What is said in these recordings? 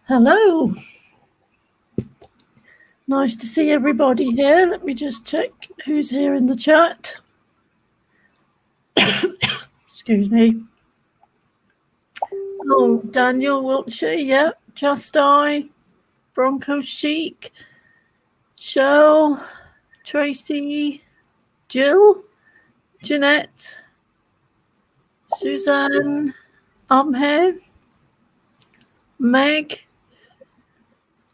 Hello. Nice to see everybody here. Let me just check who's here in the chat. Excuse me. Oh, Daniel Wiltshire, yeah. Just I, Bronco Chic, Shell, Tracy, Jill, Jeanette, Suzanne, I'm here, Meg,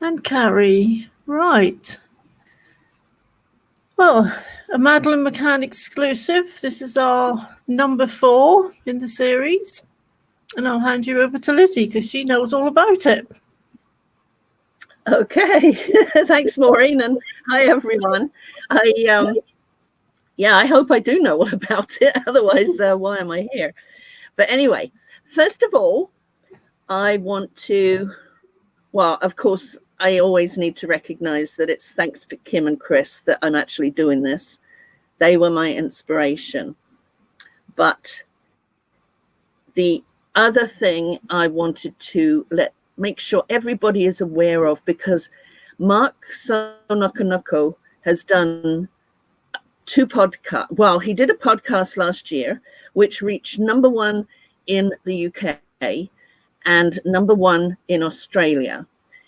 and Carrie. Right. Well, a Madeline McCann exclusive. This is our number 4 in the series. And I'll hand you over to Lizzy because she knows all about it. Okay, thanks, Maureen, and hi everyone. I hope I do know all about it. Otherwise, why am I here? But anyway, first of all, I want to, well, of course, I always need to recognize that it's thanks to Kim and Chris that I'm actually doing this. They were my inspiration. But the other thing I wanted to make sure everybody is aware of, because Mark Sonokonoko has done 2 podcasts. Well, he did a podcast last year, which reached #1 in the UK and #1 in Australia.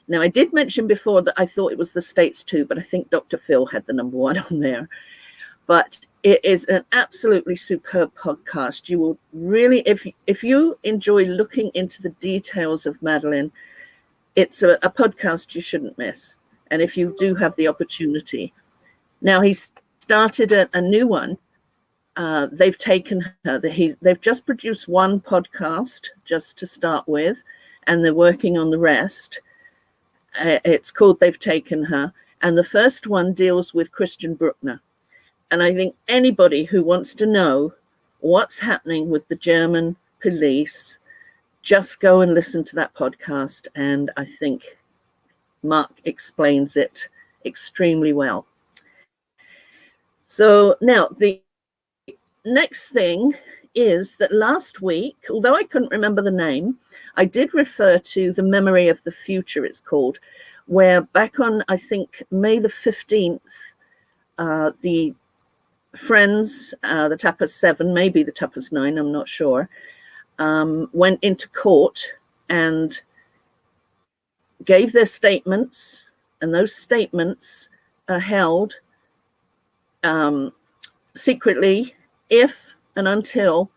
Now, I did mention before that I thought it was the States too, but I think Dr. Phil had the #1 on there. But it is an absolutely superb podcast. You will really, if you enjoy looking into the details of Madeline, it's a podcast you shouldn't miss. And if you do have the opportunity. Now, he started a new one. They've taken her, they've just produced 1 podcast just to start with, and they're working on the rest. It's called They've Taken Her. And the first one deals with Christian Bruckner. And I think anybody who wants to know what's happening with the German police, just go and listen to that podcast. And I think Mark explains it extremely well. So now the next thing is that last week, although I couldn't remember the name, I did refer to The Memory of the Future, it's called, where back on, I think, May the 15th, the friends, the Tapas 7, maybe the Tapas 9, I'm not sure, went into court and gave their statements, and those statements are held secretly if and until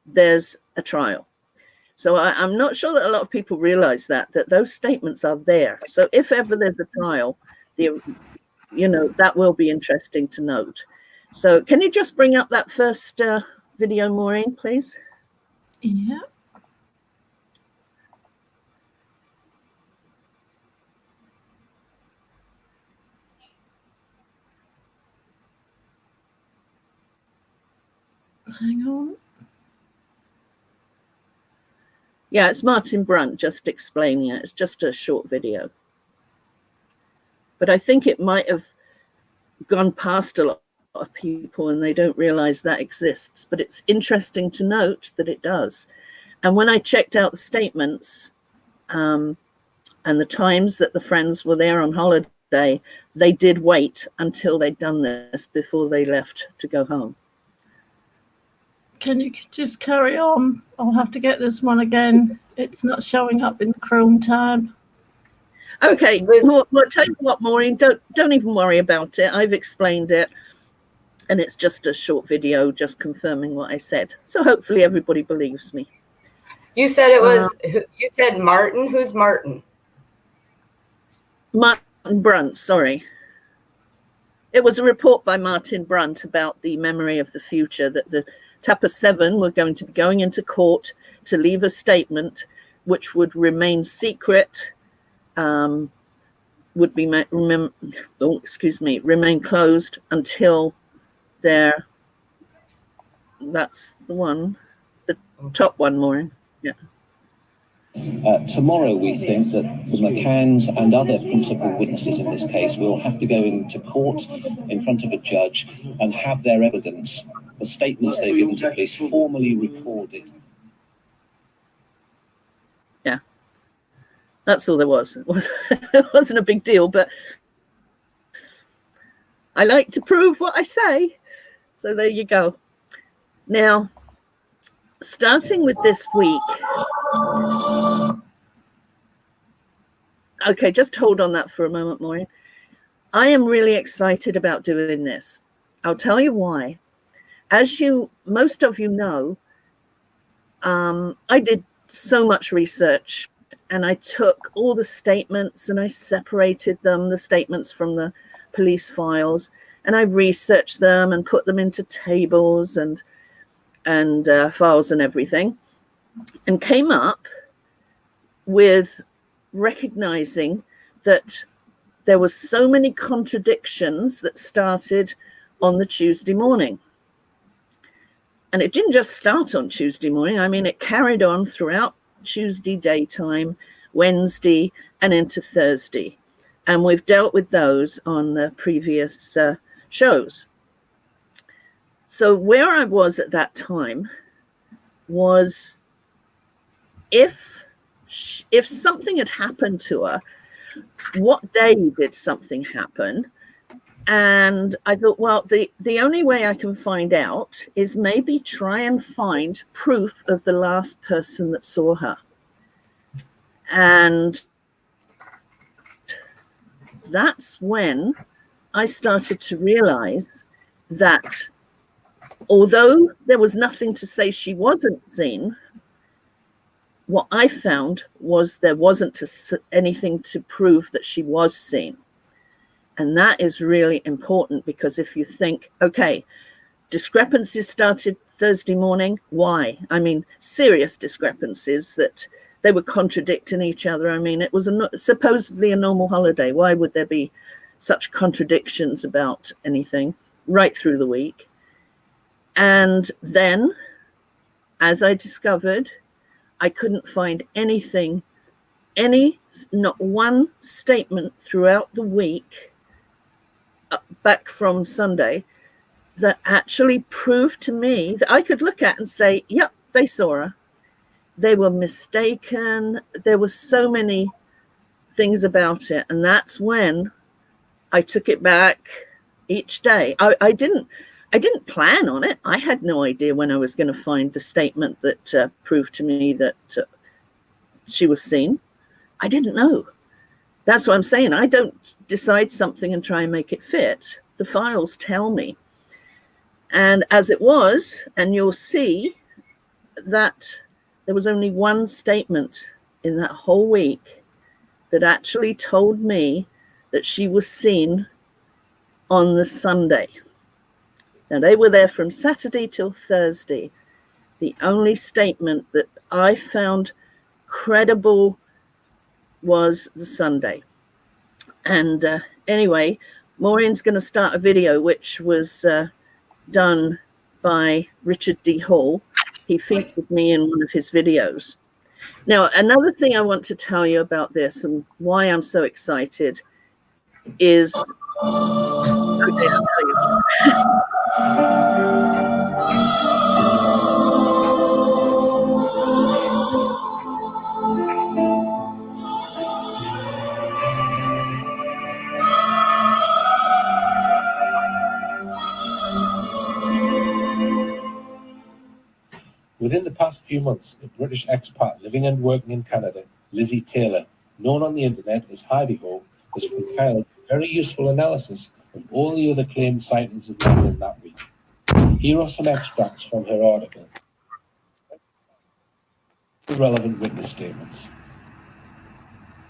there's a trial. So I'm not sure that a lot of people realize that those statements are there. So if ever there's a trial, that will be interesting to note. So can you just bring up that first video, Maureen, please? Yeah. Hang on. Yeah, it's Martin Brunt just explaining it. It's just a short video. But I think it might have gone past a lot of people and they don't realize that exists. But it's interesting to note that it does. And when I checked out the statements and the times that the friends were there on holiday, they did wait until they'd done this before they left to go home. Can you just carry on? I'll have to get this one again. It's not showing up in the Chrome tab. Okay, well, tell you what, Maureen, don't even worry about it. I've explained it, and it's just a short video just confirming what I said. So hopefully everybody believes me. You said it was, you said Martin? Who's Martin? Martin Brunt, sorry. It was a report by Martin Brunt about the memory of the future, that the Tapas 7 were going to be going into court to leave a statement which would remain secret, would be remain closed until their, that's the one, the top one, Maureen. Yeah. Tomorrow, we think that the McCanns and other principal witnesses in this case will have to go into court in front of a judge and have their evidence, the statements they've given to police, formally recorded. Yeah. That's all there was. It wasn't a big deal, but I like to prove what I say. So there you go. Now, starting with this week. Okay, just hold on that for a moment, Maureen. I am really excited about doing this. I'll tell you why. As most of you know, I did so much research, and I took all the statements and I separated them, the statements from the police files, and I researched them and put them into tables and files and everything, and came up with recognizing that there were so many contradictions that started on the Tuesday morning. And it didn't just start on Tuesday morning. I mean, it carried on throughout Tuesday daytime, Wednesday, and into Thursday. And we've dealt with those on the previous shows. So where I was at that time was if something had happened to her, what day did something happen? And I thought, well, the only way I can find out is maybe try and find proof of the last person that saw her. And that's when I started to realize that although there was nothing to say she wasn't seen, what I found was there wasn't anything to prove that she was seen. And that is really important, because if you think, okay, discrepancies started Thursday morning, why? I mean, serious discrepancies that they were contradicting each other. I mean, it was supposedly a normal holiday. Why would there be such contradictions about anything right through the week? And then, as I discovered, I couldn't find anything, not one statement throughout the week back from Sunday that actually proved to me that I could look at and say, yep, they saw her. They were mistaken. There were so many things about it. And that's when I took it back each day. I didn't plan on it. I had no idea when I was going to find the statement that proved to me that she was seen. I didn't know. That's what I'm saying. I don't decide something and try and make it fit. The files tell me. And as it was, and you'll see that there was only one statement in that whole week that actually told me that she was seen on the Sunday. Now, they were there from Saturday till Thursday. The only statement that I found credible was the Sunday. And anyway, Maureen's going to start a video which was done by Richard D. Hall. He featured me in one of his videos. Now, another thing I want to tell you about this and why I'm so excited is, okay, I'll tell you. Within the past few months, a British expat living and working in Canada, Lizzy Taylor, known on the internet as HiDeHo, has compiled a very useful analysis of all the other claimed sightings of Madeline that week. Here are some extracts from her article. The relevant witness statements.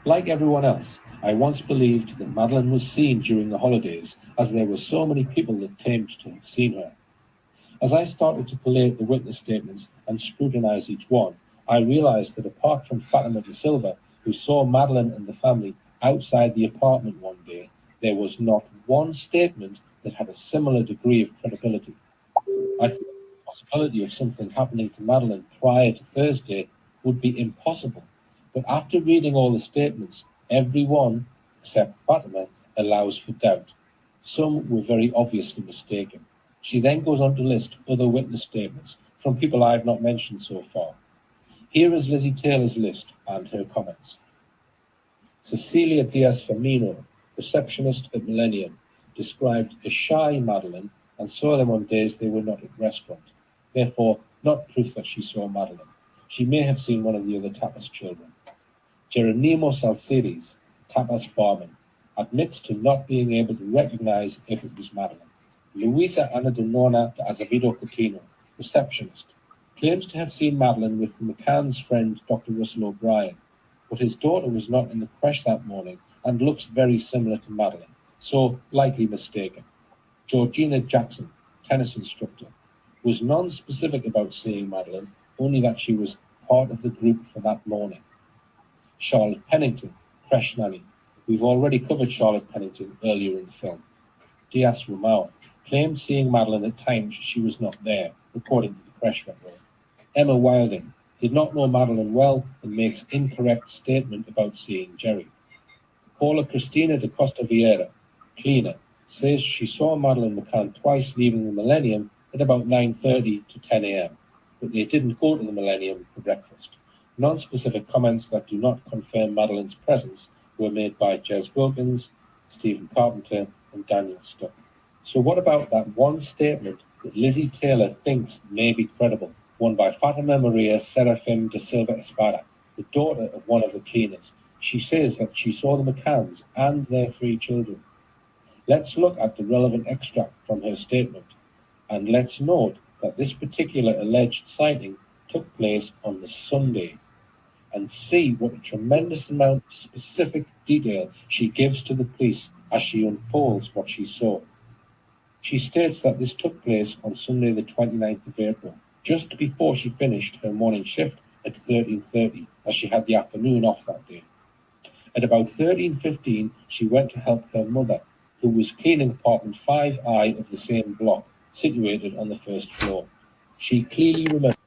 Like everyone else, I once believed that Madeline was seen during the holidays, as there were so many people that claimed to have seen her. As I started to collate the witness statements and scrutinise each one, I realised that apart from Fatima da Silva, who saw Madeline and the family outside the apartment one day, there was not one statement that had a similar degree of credibility. I thought the possibility of something happening to Madeline prior to Thursday would be impossible, but after reading all the statements, every one, except Fatima, allows for doubt. Some were very obviously mistaken. She then goes on to list other witness statements from people I have not mentioned so far. Here is Lizzy Taylor's list and her comments. Cecilia Diaz Firmino, receptionist at Millennium, described a shy Madeline and saw them on days they were not at restaurant. Therefore, not proof that she saw Madeline. She may have seen one of the other tapas children. Geronimo Salcedes, tapas barman, admits to not being able to recognize if it was Madeline. Luisa Ana Donona de Azevedo Coutinho, receptionist, claims to have seen Madeline with McCann's friend Dr. Russell O'Brien, but his daughter was not in the creche that morning and looks very similar to Madeline, so likely mistaken. Georgina Jackson, tennis instructor, was non-specific about seeing Madeline, only that she was part of the group for that morning. Charlotte Pennington, creche nanny. We've already covered Charlotte Pennington earlier in the film. Diaz Romao claimed seeing Madeline at times she was not there, according to the creche record. Emma Wilding did not know Madeline well and makes incorrect statement about seeing Jerry. Paula Cristina de Costa Vieira, cleaner, says she saw Madeline McCann twice leaving the Millennium at about 9:30 to 10 a.m., but they didn't go to the Millennium for breakfast. Non-specific comments that do not confirm Madeline's presence were made by Jez Wilkins, Stephen Carpenter, and Daniel Stuck. So what about that one statement that Lizzy Taylor thinks may be credible, one by Fatima Maria Serafim da Silva Espada, the daughter of one of the cleaners? She says that she saw the McCanns and their 3 children. Let's look at the relevant extract from her statement, and let's note that this particular alleged sighting took place on the Sunday, and see what a tremendous amount of specific detail she gives to the police as she unfolds what she saw. She states that this took place on Sunday the 29th of April, just before she finished her morning shift at 13:30, as she had the afternoon off that day. At about 13:15, she went to help her mother, who was cleaning apartment 5I of the same block, situated on the first floor. She clearly remembers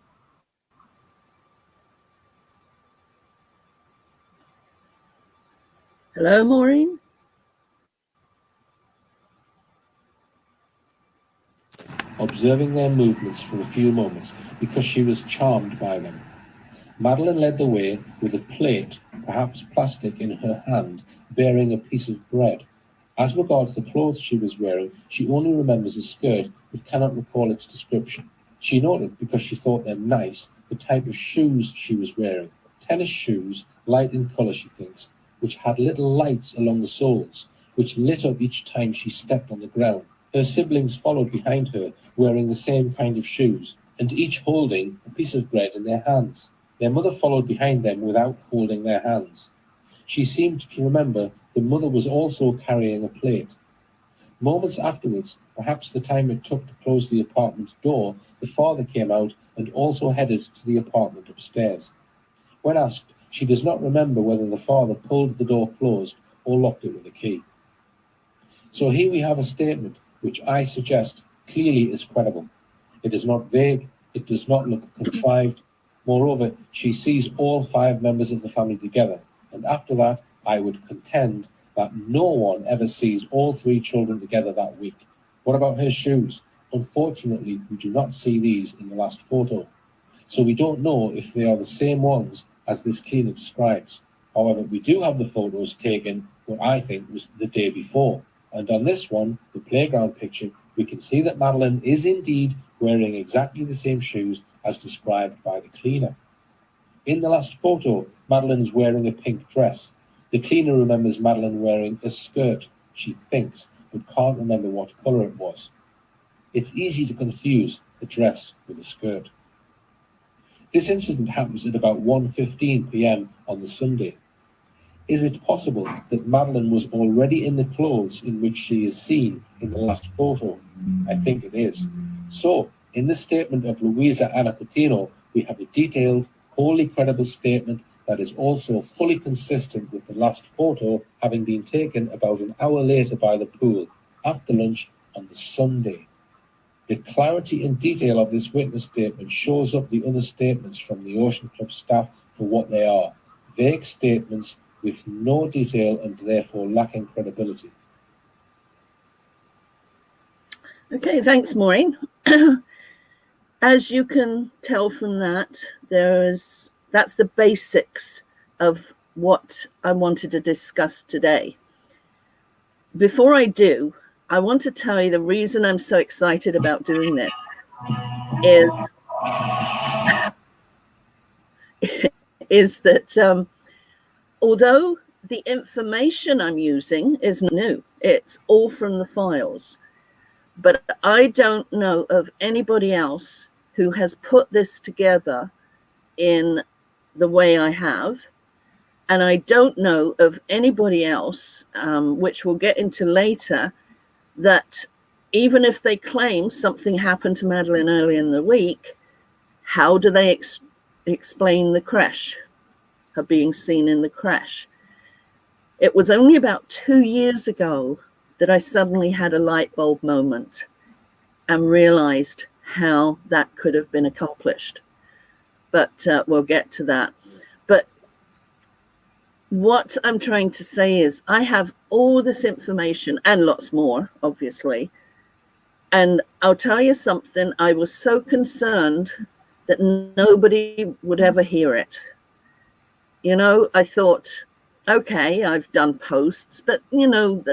Hello, Maureen. observing their movements for a few moments because she was charmed by them. Madeline led the way with a plate, perhaps plastic, in her hand, bearing a piece of bread. As regards the clothes she was wearing, she only remembers a skirt but cannot recall its description. She noted, because she thought them nice, the type of shoes she was wearing. Tennis shoes, light in colour, she thinks, which had little lights along the soles, which lit up each time she stepped on the ground. Her siblings followed behind her, wearing the same kind of shoes, and each holding a piece of bread in their hands. Their mother followed behind them without holding their hands. She seemed to remember the mother was also carrying a plate. Moments afterwards, perhaps the time it took to close the apartment door, the father came out and also headed to the apartment upstairs. When asked, she does not remember whether the father pulled the door closed or locked it with a key. So here we have a statement which I suggest clearly is credible. It is not vague, it does not look contrived. Moreover, she sees all 5 members of the family together, and after that, I would contend that no one ever sees all 3 children together that week. What about her shoes? Unfortunately, we do not see these in the last photo, so we don't know if they are the same ones as this cleaner describes. However, we do have the photos taken what I think was the day before, and on this one, the playground picture, we can see that Madeline is indeed wearing exactly the same shoes as described by the cleaner. In the last photo, Madeline is wearing a pink dress. The cleaner remembers Madeline wearing a skirt, she thinks, but can't remember what colour it was. It's easy to confuse a dress with a skirt. This incident happens at about 1:15 p.m. on the Sunday. Is it possible that Madeline was already in the clothes in which she is seen in the last photo? I think it is. So, in the statement of Luisa Ana Coutinho, we have a detailed, wholly credible statement that is also fully consistent with the last photo having been taken about an hour later by the pool, after lunch on the Sunday. The clarity and detail of this witness statement shows up the other statements from the Ocean Club staff for what they are: vague statements with no detail and therefore lacking credibility. Okay, thanks, Maureen. As you can tell from that, that's the basics of what I wanted to discuss today. Before I do, I want to tell you the reason I'm so excited about doing this is that although the information I'm using is new, it's all from the files, but I don't know of anybody else who has put this together in the way I have. And I don't know of anybody else, which we'll get into later, that even if they claim something happened to Madeline early in the week, how do they explain the creche, her being seen in the creche? It was only about 2 years ago that I suddenly had a light bulb moment and realized how that could have been accomplished. But we'll get to that. But what I'm trying to say is I have all this information and lots more, obviously. And I'll tell you something, I was so concerned that nobody would ever hear it. You know, I thought, okay, I've done posts, but you know,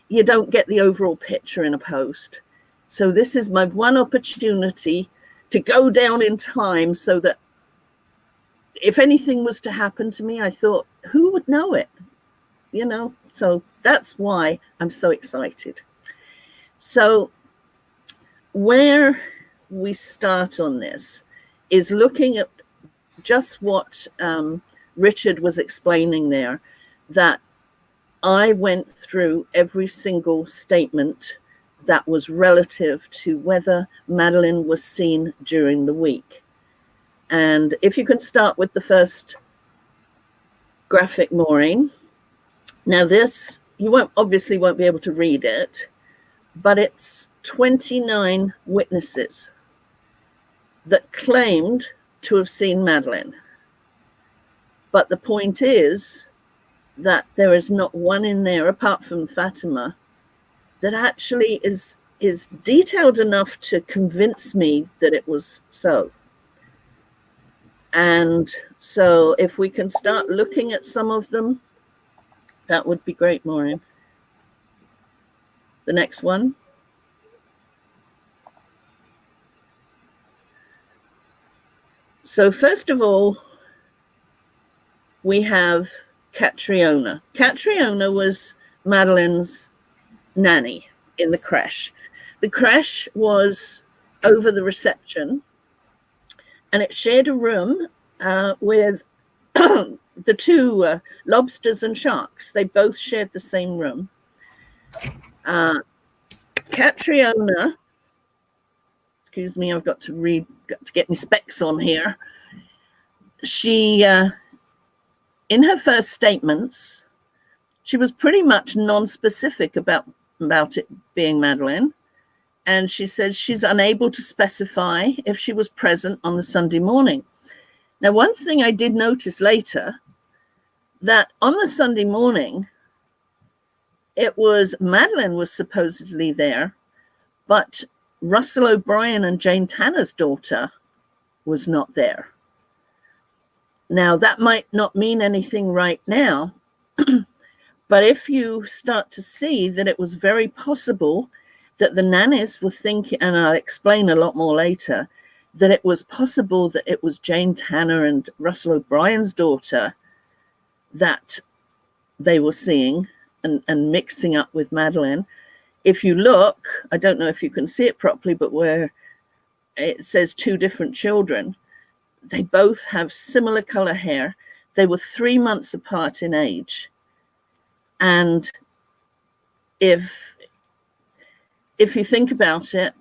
you don't get the overall picture in a post. So this is my one opportunity to go down in time so that if anything was to happen to me, I thought, who would know it? You know, so that's why I'm so excited. So where we start on this is looking at just what Richard was explaining there, that I went through every single statement that was relative to whether Madeline was seen during the week. And if you can start with the first graphic, Maureen. Now this, you obviously won't be able to read it, but it's 29 witnesses that claimed to have seen Madeline. But the point is that there is not one in there, apart from Fatima, that actually is detailed enough to convince me that it was so. And so if we can start looking at some of them, that would be great, Maureen. The next one. So first of all, we have Catriona. Catriona was Madeline's nanny in the creche. The creche was over the reception, and it shared a room with the two lobsters and sharks. They both shared the same room. Catriona, excuse me, I've got to get my specs on here. She, in her first statements, she was pretty much non-specific about it being Madeline. And she says she's unable to specify if she was present on the Sunday morning. Now, one thing I did notice later, that on the Sunday morning, it was Madeline was supposedly there, but Russell O'Brien and Jane Tanner's daughter was not there. Now, that might not mean anything right now, but if you start to see that it was very possible that the nannies were thinking, and I'll explain a lot more later, that it was possible that it was Jane Tanner and Russell O'Brien's daughter that they were seeing and mixing up with Madeline. If you look, I don't know if you can see it properly, but where it says two different children, they both have similar color hair. They were 3 months apart in age. And if you think about it,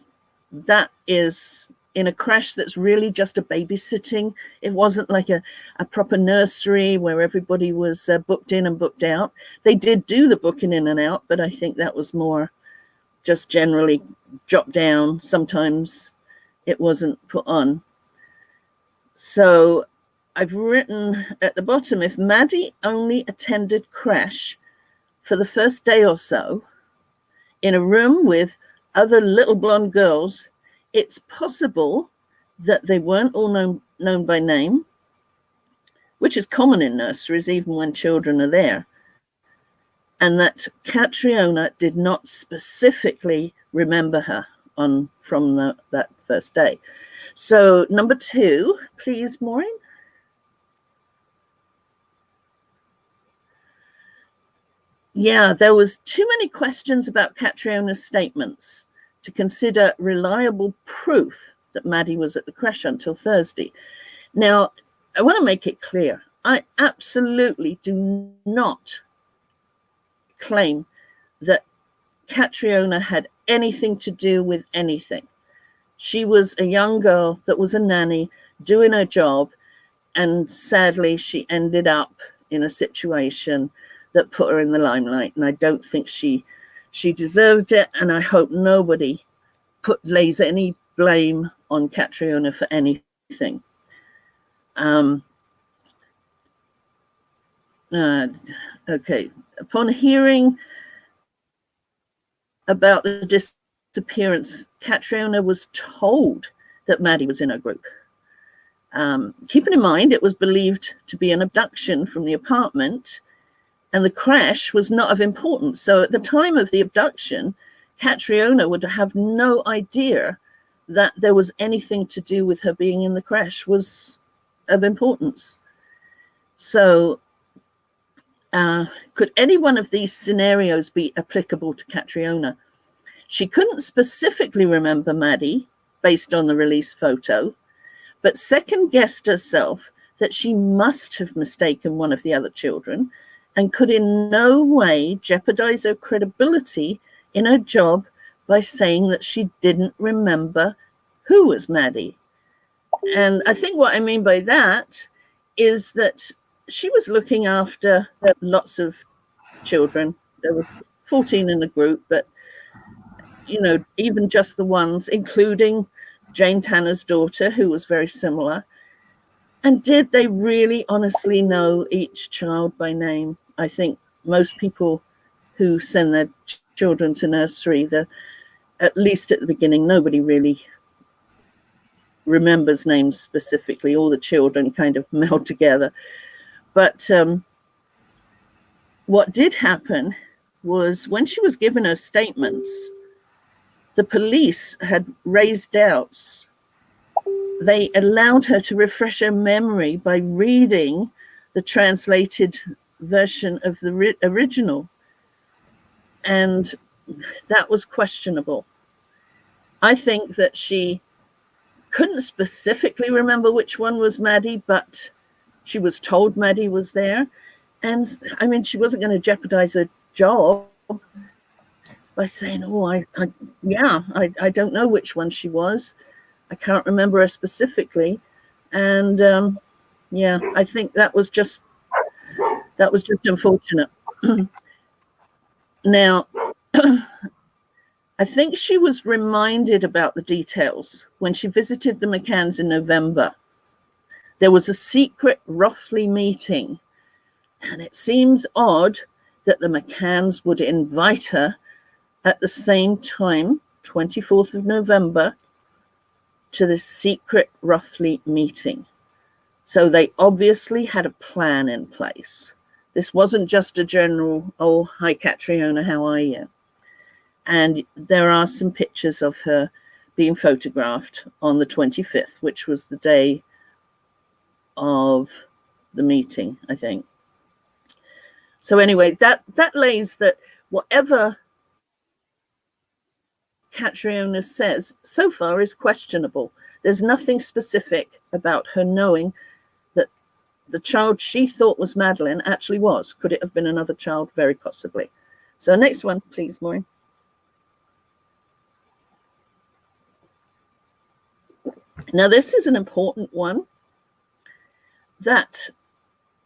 that is in a creche that's really just a babysitting. It wasn't like a proper nursery where everybody was booked in and booked out. They did do the booking in and out, but I think that was more just generally dropped down. Sometimes it wasn't put on. So I've written at the bottom, if Maddie only attended creche for the first day or so in a room with other little blonde girls, it's possible that they weren't all known by name, which is common in nurseries, even when children are there. And that Catriona did not specifically remember her from that first day. So number 2, please, Maureen. Yeah, there was too many questions about Catriona's statements to consider reliable proof that Maddie was at the creche until Thursday. Now, I want to make it clear, I absolutely do not claim that Catriona had anything to do with anything. She was a young girl that was a nanny doing her job, and sadly she ended up in a situation that put her in the limelight, and I don't think she deserved it, and I hope nobody lays any blame on Catriona for anything. Okay, upon hearing about the disappearance, Catriona was told that Maddie was in her group. Keeping in mind, it was believed to be an abduction from the apartment, and the creche was not of importance. So at the time of the abduction, Catriona would have no idea that there was anything to do with her being in the creche was of importance. So could any one of these scenarios be applicable to Catriona? She couldn't specifically remember Maddie based on the release photo, but second-guessed herself that she must have mistaken one of the other children and could in no way jeopardize her credibility in her job by saying that she didn't remember who was Maddie. And I think what I mean by that is that she was looking after lots of children. There was 14 in the group, but even just the ones, including Jane Tanner's daughter, who was very similar. And did they really honestly know each child by name? I think most people who send their children to nursery, at least at the beginning, nobody really remembers names specifically. All the children kind of meld together. But what did happen was when she was given her statements, the police had raised doubts. They allowed her to refresh her memory by reading the translated version of the original. And that was questionable. I think that she couldn't specifically remember which one was Maddie, but she was told Maddie was there. And I mean, she wasn't going to jeopardize her job by saying, oh, I don't know which one she was. I can't remember her specifically. And I think that was just unfortunate. Now, I think she was reminded about the details when she visited the McCanns in November. There was a secret Rothley meeting, and it seems odd that the McCanns would invite her at the same time, 24th of November, to this secret Rothley meeting. So they obviously had a plan in place. This wasn't just a general, oh, hi, Catriona, how are you? And there are some pictures of her being photographed on the 25th, which was the day of the meeting, I think. So anyway, that lays that whatever Catriona says so far is questionable. There's nothing specific about her knowing that the child she thought was Madeline actually was. Could it have been another child? Very possibly. So next one, please, Maureen. Now, this is an important one that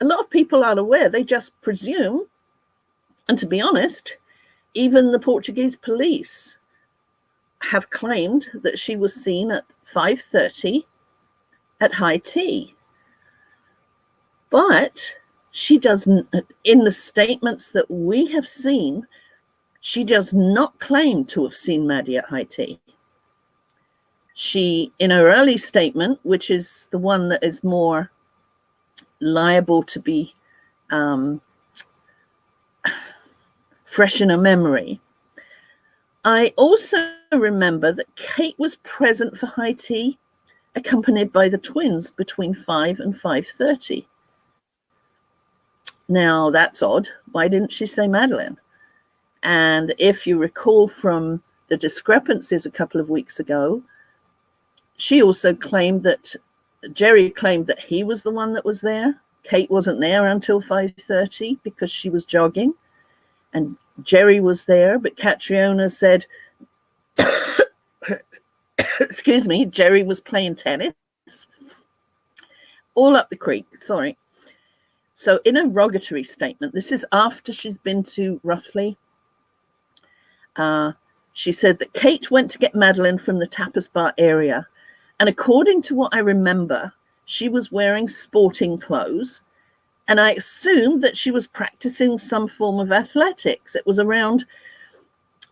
a lot of people aren't aware. They just presume, and to be honest, even the Portuguese police have claimed that she was seen at 5:30 at high tea. But she doesn't, in the statements that we have seen, she does not claim to have seen Maddie at high tea. She, in her early statement, which is the one that is more liable to be fresh in her memory. I also remember that Kate was present for high tea, accompanied by the twins between 5 and 5:30. Now, that's odd. Why didn't she say Madeline? And if you recall from the discrepancies a couple of weeks ago, she also claimed that Jerry claimed that he was the one that was there. Kate wasn't there until 5:30 because she was jogging, and Jerry was there, but Catriona said, excuse me, Jerry was playing tennis. All up the creek, sorry. So in a rogatory statement, this is after she's been to roughly, she said that Kate went to get Madeline from the tapas bar area. And according to what I remember, she was wearing sporting clothes. And I assumed that she was practicing some form of athletics. It was around,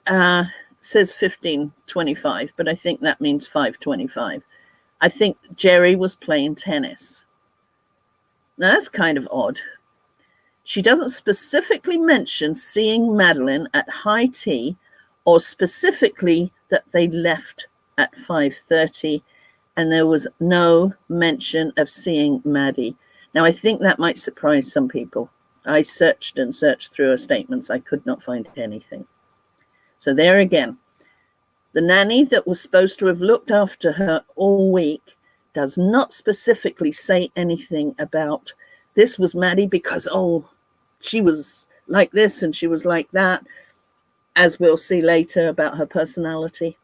says 15:25, but I think that means 5:25. I think Jerry was playing tennis. Now, that's kind of odd. She doesn't specifically mention seeing Madeline at high tea or specifically that they left at 5:30, and there was no mention of seeing Maddie. Now, I think that might surprise some people. I searched and searched through her statements. I could not find anything. So there again, the nanny that was supposed to have looked after her all week does not specifically say anything about this was Maddie because, oh, she was like this and she was like that, as we'll see later about her personality.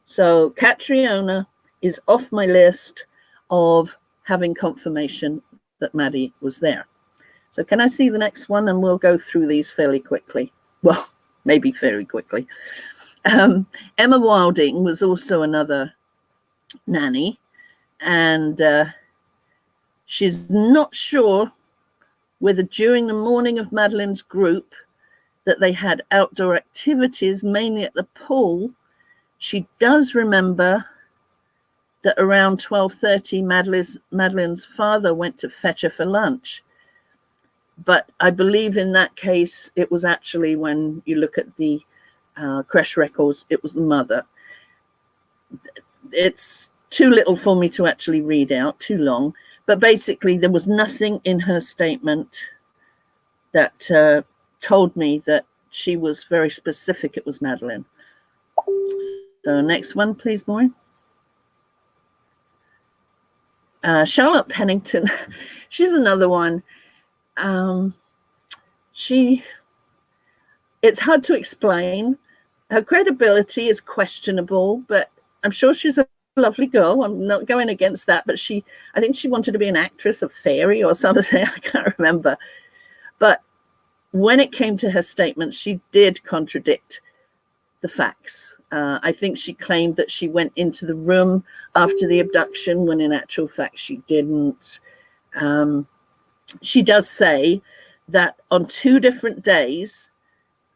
So Catriona is off my list of having confirmation that Maddie was there. So can I see the next one? And we'll go through these fairly quickly. Well, maybe very quickly. Emma Wilding was also another nanny, and she's not sure whether during the morning of Madeline's group that they had outdoor activities, mainly at the pool. She does remember that around 12:30, Madeline's father went to fetch her for lunch. But I believe in that case, it was actually, when you look at the Creche records, it was the mother. It's too little for me to actually read out, too long. But basically, there was nothing in her statement that told me that she was very specific it was Madeline. So next one, please, Maureen. Charlotte Pennington, she's another one. It's hard to explain. Her credibility is questionable, but I'm sure she's a lovely girl. I'm not going against that, but I think she wanted to be an actress, a fairy or something. I can't remember. But when it came to her statement, she did contradict the facts. I think she claimed that she went into the room after the abduction, when in actual fact she didn't. She does say that on 2 different days,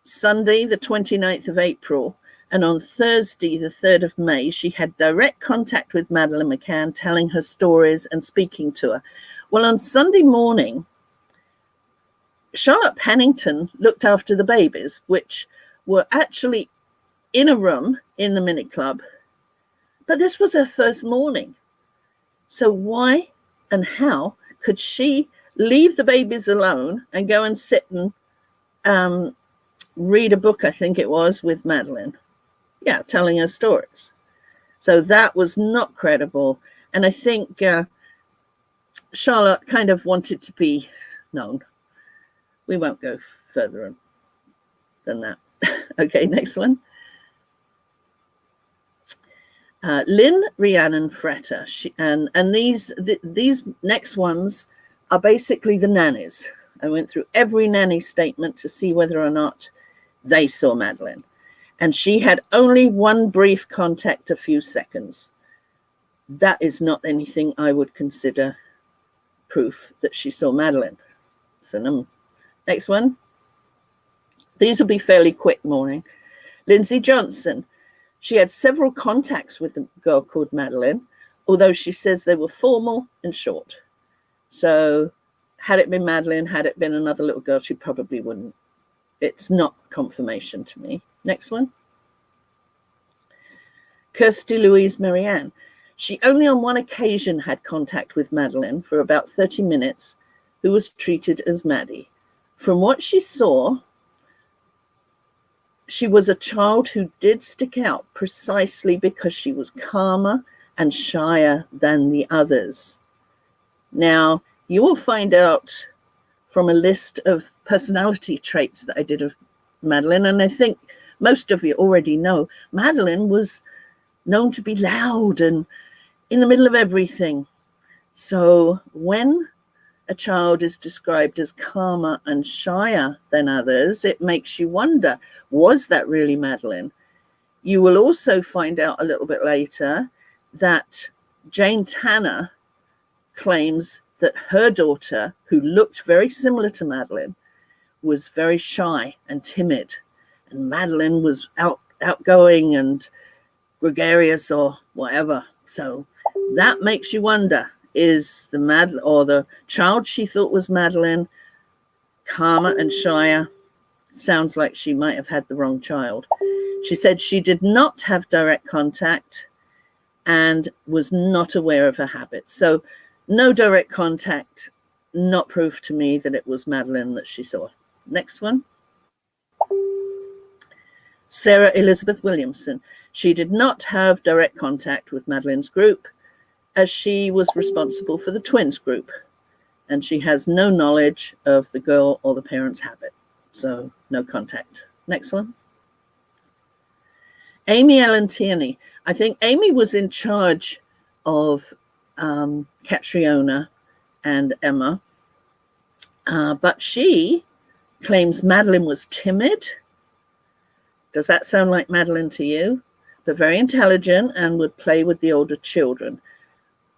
Sunday, the 29th of April, and on Thursday, the 3rd of May, she had direct contact with Madeleine McCann, telling her stories and speaking to her. Well, on Sunday morning, Charlotte Pennington looked after the babies, which were actually in a room in the mini club, but this was her first morning. So why and how could she leave the babies alone and go and sit and read a book, I think it was, with Madeline? Yeah, telling her stories. So that was not credible. And I think Charlotte kind of wanted to be known. We won't go further than that. Okay, next one. Lynn, Rhiannon, Fretta, and these next ones are basically the nannies. I went through every nanny statement to see whether or not they saw Madeline, and she had only one brief contact, a few seconds. That is not anything I would consider proof that she saw Madeline. So next one. These will be fairly quick, Maureen. Lindsay Johnson. She had several contacts with a girl called Madeline, although she says they were formal and short. So Had it been Madeline, had it been another little girl, she probably wouldn't. It's not confirmation to me. Next one. Kirsty Louise Marianne. She only on one occasion had contact with Madeline for about 30 minutes, who was treated as Maddie. From what she saw, she was a child who did stick out precisely because she was calmer and shyer than the others. Now, you will find out from a list of personality traits that I did of Madeline, and I think most of you already know, Madeline was known to be loud and in the middle of everything. So when a child is described as calmer and shyer than others, it makes you wonder, was that really Madeline? You will also find out a little bit later that Jane Tanner claims that her daughter, who looked very similar to Madeline, was very shy and timid, and Madeline was outgoing and gregarious or whatever. So that makes you wonder, is the child she thought was Madeline calmer and shyer? Sounds like she might have had the wrong child. She said she did not have direct contact and was not aware of her habits. So no direct contact, not proof to me that it was Madeline that she saw. Next one. Sarah Elizabeth Williamson. She did not have direct contact with Madeline's group, as she was responsible for the twins group, and she has no knowledge of the girl or the parents' habit. So no contact. Next one. Amy Ellen Tierney. I think Amy was in charge of Catriona and Emma, but she claims Madeline was timid. Does that sound like Madeline to you? But very intelligent and would play with the older children.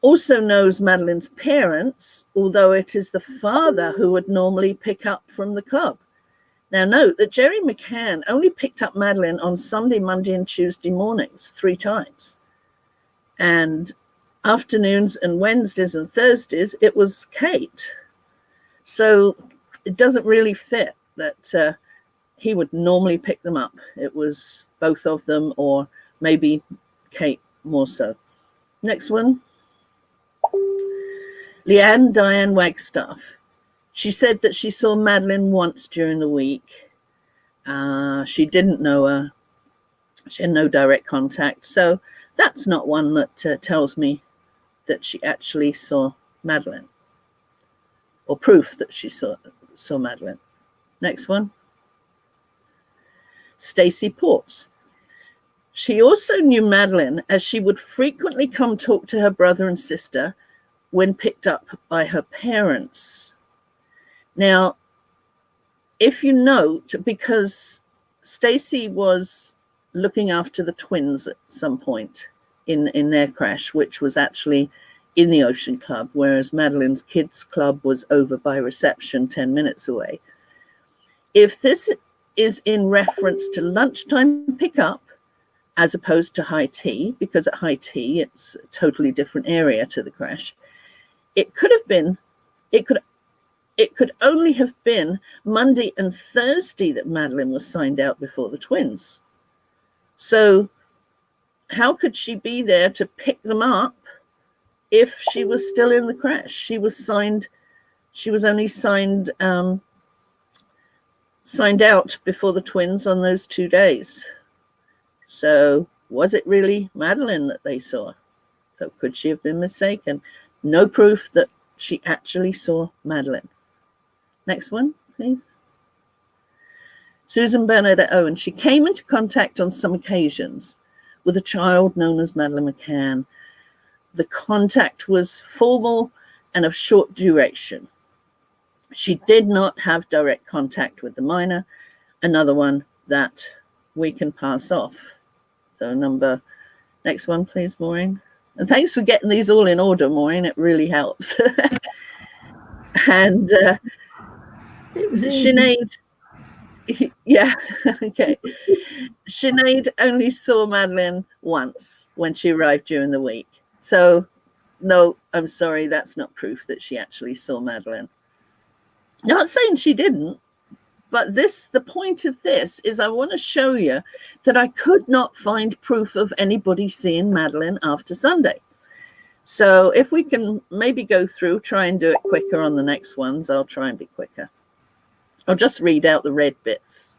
Also knows Madeline's parents, although it is the father who would normally pick up from the club. Now note that Jerry McCann only picked up Madeline on Sunday, Monday, and Tuesday mornings 3 times. And afternoons and Wednesdays and Thursdays, it was Kate. So it doesn't really fit that he would normally pick them up. It was both of them, or maybe Kate more so. Next one. Leanne Diane Wagstaff. She said that she saw Madeline once during the week. She didn't know her. She had no direct contact. So that's not one that tells me that she actually saw Madeline, or proof that she saw Madeline. Next one. Stacy Ports. She also knew Madeline, as she would frequently come talk to her brother and sister when picked up by her parents. Now, if you note, because Stacy was looking after the twins at some point in their creche, which was actually in the Ocean Club, whereas Madeline's kids club was over by reception 10 minutes away. If this is in reference to lunchtime pickup as opposed to high tea, because at high tea it's a totally different area to the creche, it could only have been Monday and Thursday that Madeline was signed out before the twins. So how could she be there to pick them up if she was still in the creche? She was only signed out before the twins on those 2 days. So was it really Madeline that they saw? So could she have been mistaken? No proof that she actually saw Madeline. Next one, please. Susan Bernadette Owen. She came into contact on some occasions with a child known as Madeline McCann. The contact was formal and of short duration. She did not have direct contact with the minor, another one that we can pass off. So next one, please, Maureen. And thanks for getting these all in order, Maureen. It really helps. And It was easy. Sinead, yeah, okay. Sinead only saw Madeline once when she arrived during the week. So no, I'm sorry, that's not proof that she actually saw Madeline. Not saying she didn't, but the point of this is I want to show you that I could not find proof of anybody seeing Madeline after Sunday. So if we can maybe go through, try and do it quicker on the next ones, I'll try and be quicker. I'll just read out the red bits.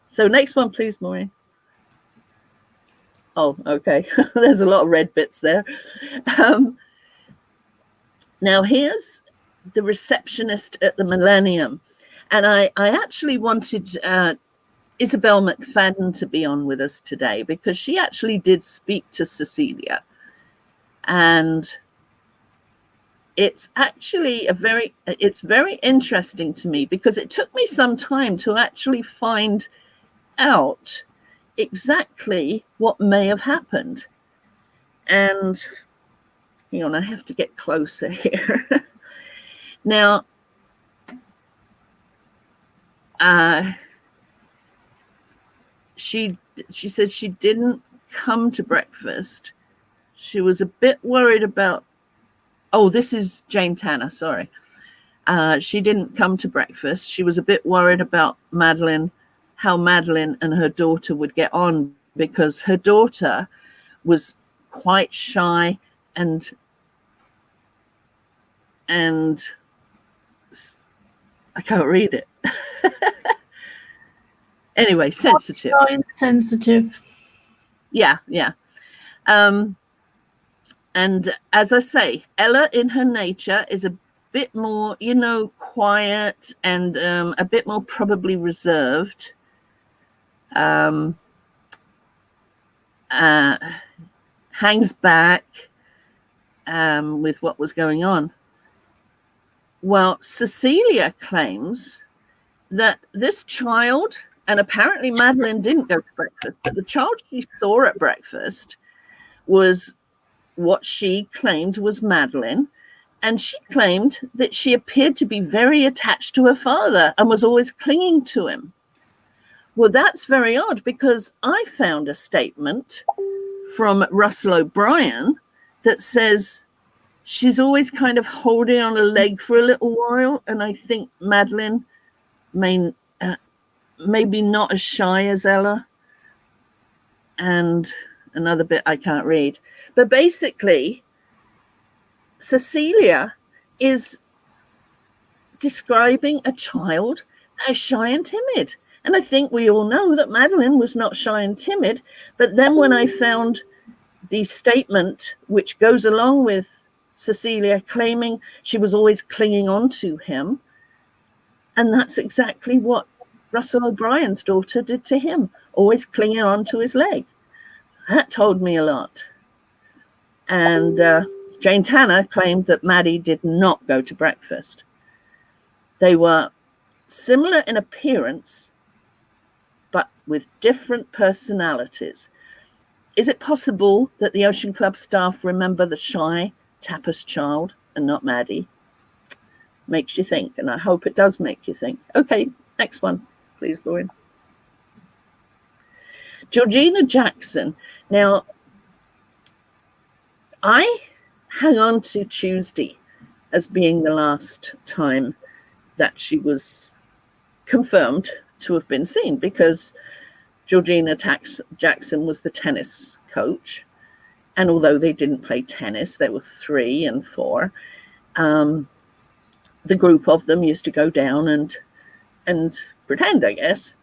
So next one, please, Maureen. Oh, okay. There's a lot of red bits there. Now here's the receptionist at the Millennium. And I actually wanted Isabel McFadden to be on with us today because she actually did speak to Cecilia. And it's actually it's very interesting to me because it took me some time to actually find out exactly what may have happened. And hang on, I have to get closer here. Now, she said she didn't come to breakfast. She was a bit worried about, oh, this is Jane Tanner, sorry. She didn't come to breakfast. She was a bit worried about Madeline, how Madeline and her daughter would get on, because her daughter was quite shy and I can't read it. Anyway, sensitive. Sensitive. Yeah. And as I say, Ella in her nature is a bit more, quiet and a bit more probably reserved. Hangs back with what was going on. Well, Cecilia claims that this child, and apparently Madeline didn't go to breakfast, but the child she saw at breakfast was what she claimed was Madeline. And she claimed that she appeared to be very attached to her father and was always clinging to him. Well, that's very odd because I found a statement from Russell O'Brien that says she's always kind of holding on a leg for a little while. And I think Madeline maybe not as shy as Ella. And another bit I can't read. But basically, Cecilia is describing a child as shy and timid. And I think we all know that Madeline was not shy and timid. But then when I found the statement which goes along with Cecilia claiming she was always clinging on to him, and that's exactly what Russell O'Brien's daughter did to him, always clinging on to his leg. That told me a lot. And Jane Tanner claimed that Maddie did not go to breakfast. They were similar in appearance, but with different personalities. Is it possible that the Ocean Club staff remember the shy tapas child and not Maddie? Makes you think, and I hope it does make you think. Okay, next one, please, Lauren. Georgina Jackson. Now, I hang on to Tuesday as being the last time that she was confirmed to have been seen, because Georgina Jackson was the tennis coach. And although they didn't play tennis, they were 3 and 4. The group of them used to go down and pretend, I guess.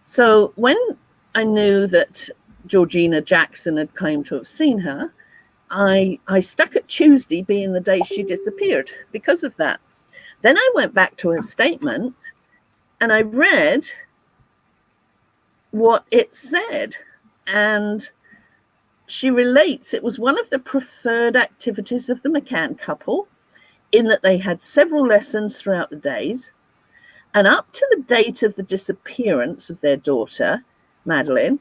So when I knew that Georgina Jackson had claimed to have seen her, I stuck at Tuesday being the day she disappeared because of that. Then I went back to her statement and I read what it said. And she relates it was one of the preferred activities of the McCann couple, in that they had several lessons throughout the days. And up to the date of the disappearance of their daughter, Madeline,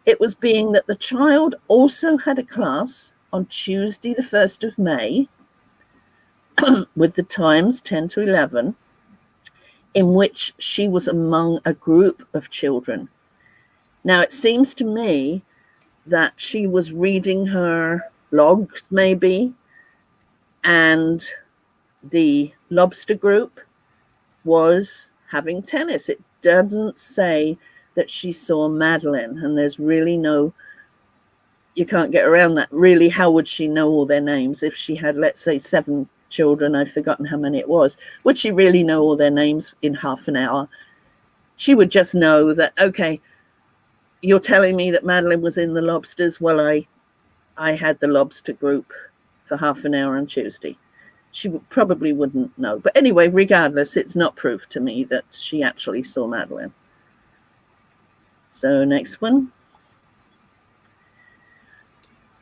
it was being that the child also had a class on Tuesday, the 1st of May, with the times 10 to 11, in which she was among a group of children. Now, it seems to me that she was reading her logs, maybe, and the lobster group was having tennis. It doesn't say that she saw Madeline, and there's really no, you can't get around that. Really, how would she know all their names if she had, let's say, 7 children? I've forgotten how many it was. Would she really know all their names in half an hour? She would just know that, okay, you're telling me that Madeline was in the lobsters. Well, I had the lobster group for half an hour on Tuesday. She probably wouldn't know. But anyway, regardless, it's not proof to me that she actually saw Madeline. So next one.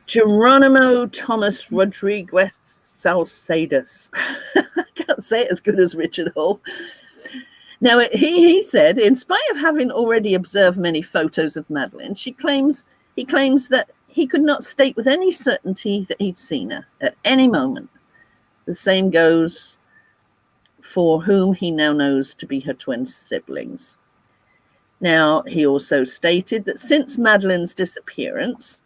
Geronimo Thomas Rodriguez Salcedas. I can't say it as good as Richard Hall. Now, he said, in spite of having already observed many photos of Madeline, he claims that he could not state with any certainty that he'd seen her at any moment. The same goes for whom he now knows to be her twin siblings. Now, he also stated that since Madeline's disappearance,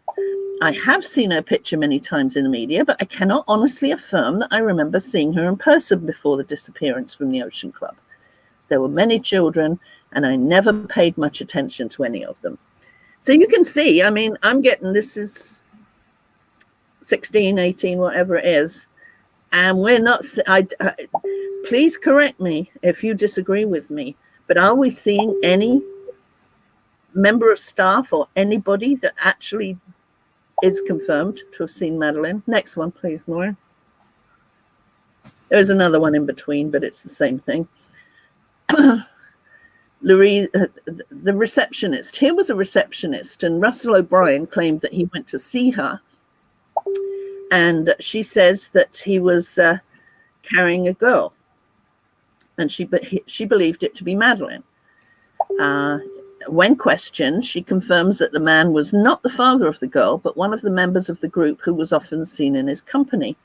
I have seen her picture many times in the media, but I cannot honestly affirm that I remember seeing her in person before the disappearance from the Ocean Club. There were many children, and I never paid much attention to any of them. So you can see, I mean, I'm getting, this is 16, 18, whatever it is, and we're not, please correct me if you disagree with me, but are we seeing any member of staff or anybody that actually is confirmed to have seen Madeline? Next one, please, Maureen. There's another one in between, but it's the same thing. Louise, the receptionist. Here was a receptionist, and Russell O'Brien claimed that he went to see her, and she says that he was carrying a girl, and she believed it to be Madeline. When questioned, she confirms that the man was not the father of the girl, but one of the members of the group who was often seen in his company.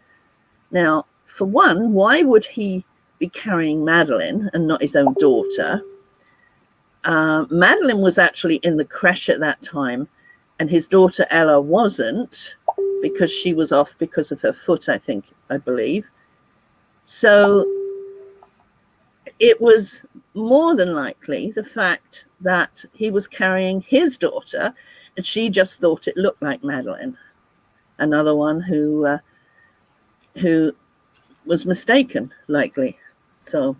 Now, for one, why would he be carrying Madeline and not his own daughter? Madeline was actually in the creche at that time, and his daughter Ella wasn't, because she was off because of her foot, I believe. So it was more than likely the fact that he was carrying his daughter, and she just thought it looked like Madeline. Another one who was mistaken, likely. So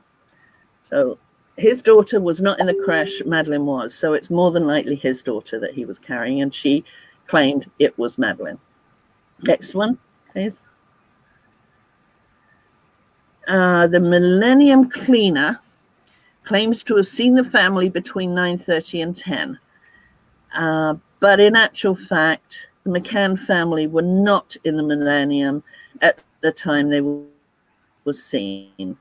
his daughter was not in the creche, Madeline was. So it's more than likely his daughter that he was carrying, and she claimed it was Madeline. Next one, please. The Millennium Cleaner claims to have seen the family between 9:30 and 10. But in actual fact, the McCann family were not in the Millennium at the time they were seen.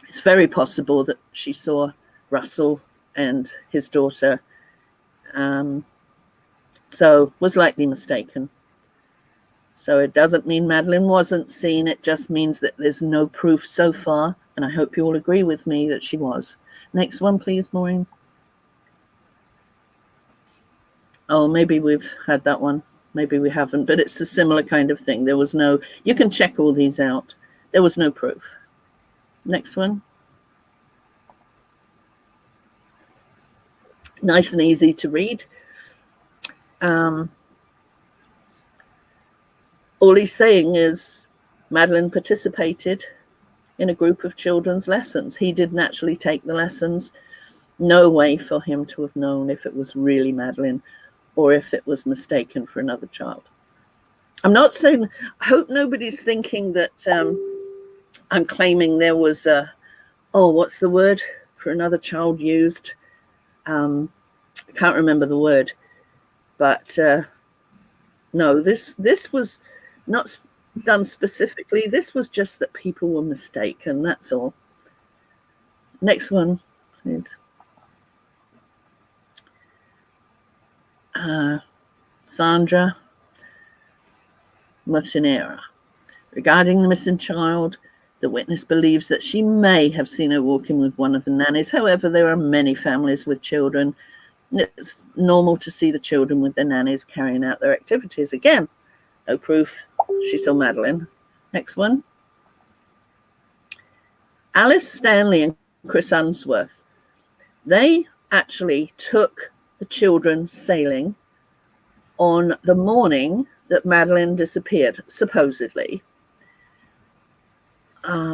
It's very possible that she saw Russell and his daughter, so was likely mistaken. So it doesn't mean Madeline wasn't seen. It just means that there's no proof so far, and I hope you all agree with me that she was. Next one, please, Maureen. Oh, maybe we've had that one. Maybe we haven't, but it's a similar kind of thing. There was no, you can check all these out. There was no proof. Next one. Nice and easy to read. All he's saying is Madeline participated in a group of children's lessons. He didn't actually take the lessons. No way for him to have known if it was really Madeline or if it was mistaken for another child. I'm not saying, I hope nobody's thinking that I'm claiming there was a, oh, what's the word for another child used? I can't remember the word, but no, this was not done specifically. This was just that people were mistaken, that's all. Next one, please. Sandra Martinera. Regarding the missing child, the witness believes that she may have seen her walking with one of the nannies. However, there are many families with children. It's normal to see the children with their nannies carrying out their activities. Again, no proof she saw Madeline. Next one. Alice Stanley and Chris Unsworth, they actually took the children sailing on the morning that Madeleine disappeared, supposedly.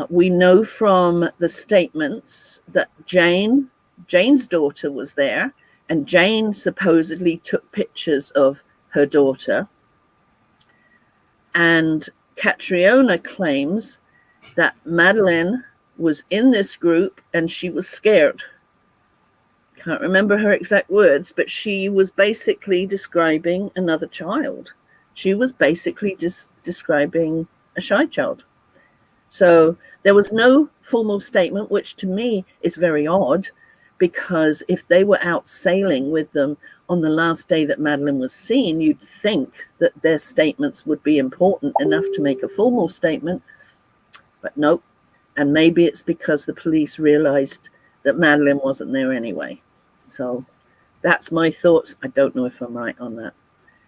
We know from the statements that Jane's daughter was there, and Jane supposedly took pictures of her daughter. And Catriona claims that Madeleine was in this group and she was scared. Can't remember her exact words, but she was basically describing another child. She was basically just describing a shy child. So there was no formal statement, which to me is very odd, because if they were out sailing with them on the last day that Madeleine was seen, you'd think that their statements would be important enough to make a formal statement, but nope. And maybe it's because the police realized that Madeleine wasn't there anyway. So that's my thoughts. I don't know if I'm right on that.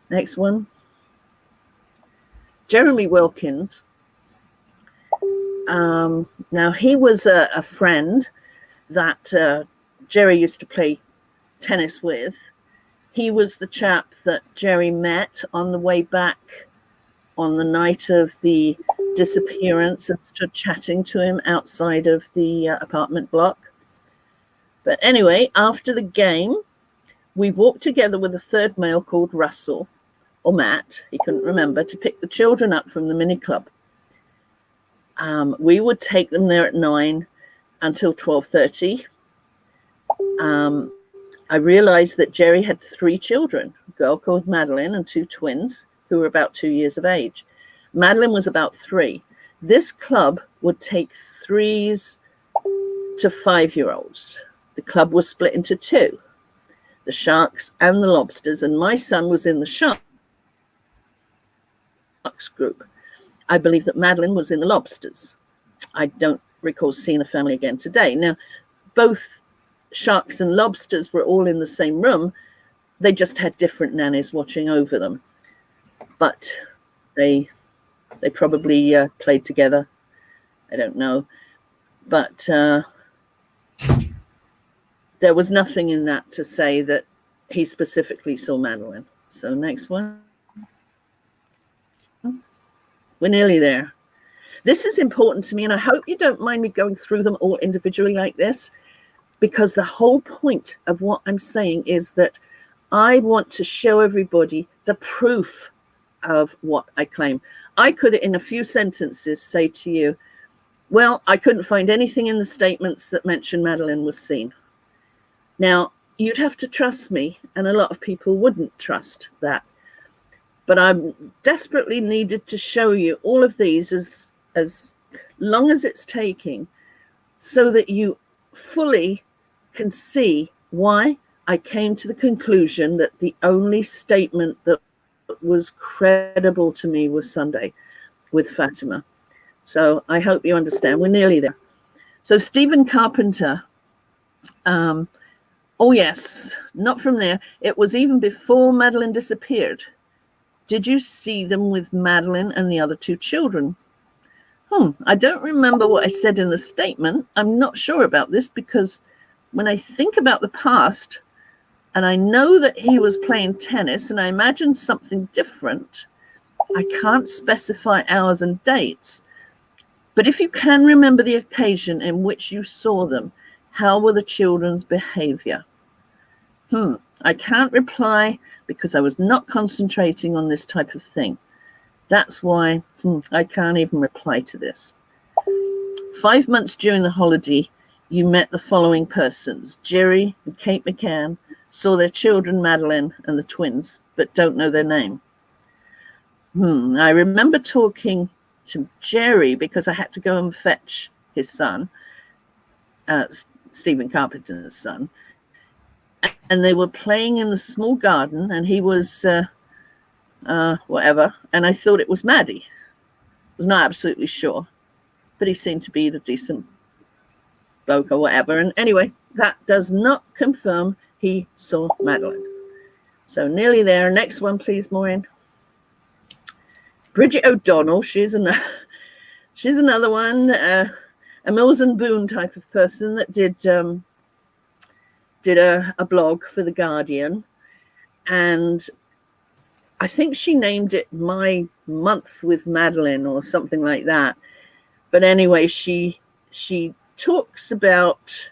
Next one. Jeremy Wilkins. Now, he was a friend that Jerry used to play tennis with. He was the chap that Jerry met on the way back on the night of the disappearance and stood chatting to him outside of the apartment block. But anyway, after the game, we walked together with a third male called Russell, or Matt, he couldn't remember, to pick the children up from the mini club. We would take them there at 9 until 12:30. I realized that Jerry had 3 children, a girl called Madeleine and 2 twins who were about 2 years of age. Madeleine was about 3. This club would take 3s to 5-year-olds. The club was split into 2, the Sharks and the Lobsters, and my son was in the Sharks group. I believe that Madeleine was in the Lobsters. I don't recall seeing the family again today. Now, both Sharks and Lobsters were all in the same room. They just had different nannies watching over them. But they probably played together. I don't know. But there was nothing in that to say that he specifically saw Madeleine. So next one. We're nearly there. This is important to me, and I hope you don't mind me going through them all individually like this, because the whole point of what I'm saying is that I want to show everybody the proof of what I claim. I could, in a few sentences, say to you, well, I couldn't find anything in the statements that mentioned Madeleine was seen. Now, you'd have to trust me, and a lot of people wouldn't trust that. But I desperately needed to show you all of these as long as it's taking, so that you fully can see why I came to the conclusion that the only statement that was credible to me was Sunday with Fatima. So I hope you understand. We're nearly there. So Stephen Carpenter, oh yes, not from there. It was even before Madeleine disappeared. Did you see them with Madeleine and the other 2 children? I don't remember what I said in the statement. I'm not sure about this, because when I think about the past, and I know that he was playing tennis, and I imagine something different, I can't specify hours and dates. But if you can remember the occasion in which you saw them, how were the children's behavior? I can't reply because I was not concentrating on this type of thing. That's why I can't even reply to this. 5 months during the holiday, you met the following persons. Jerry and Kate McCann saw their children, Madeleine and the twins, but don't know their name. I remember talking to Jerry because I had to go and fetch his son, Stephen Carpenter's son. And they were playing in the small garden, and he was whatever. And I thought it was Maddie. I was not absolutely sure, but he seemed to be the decent bloke or whatever. And anyway, that does not confirm he saw Madeleine. So nearly there. Next one, please, Maureen. Bridget O'Donnell. She's another one. a Mills and Boon type of person that did a blog for The Guardian, and I think she named it My Month with Madeline or something like that. But anyway, she talks about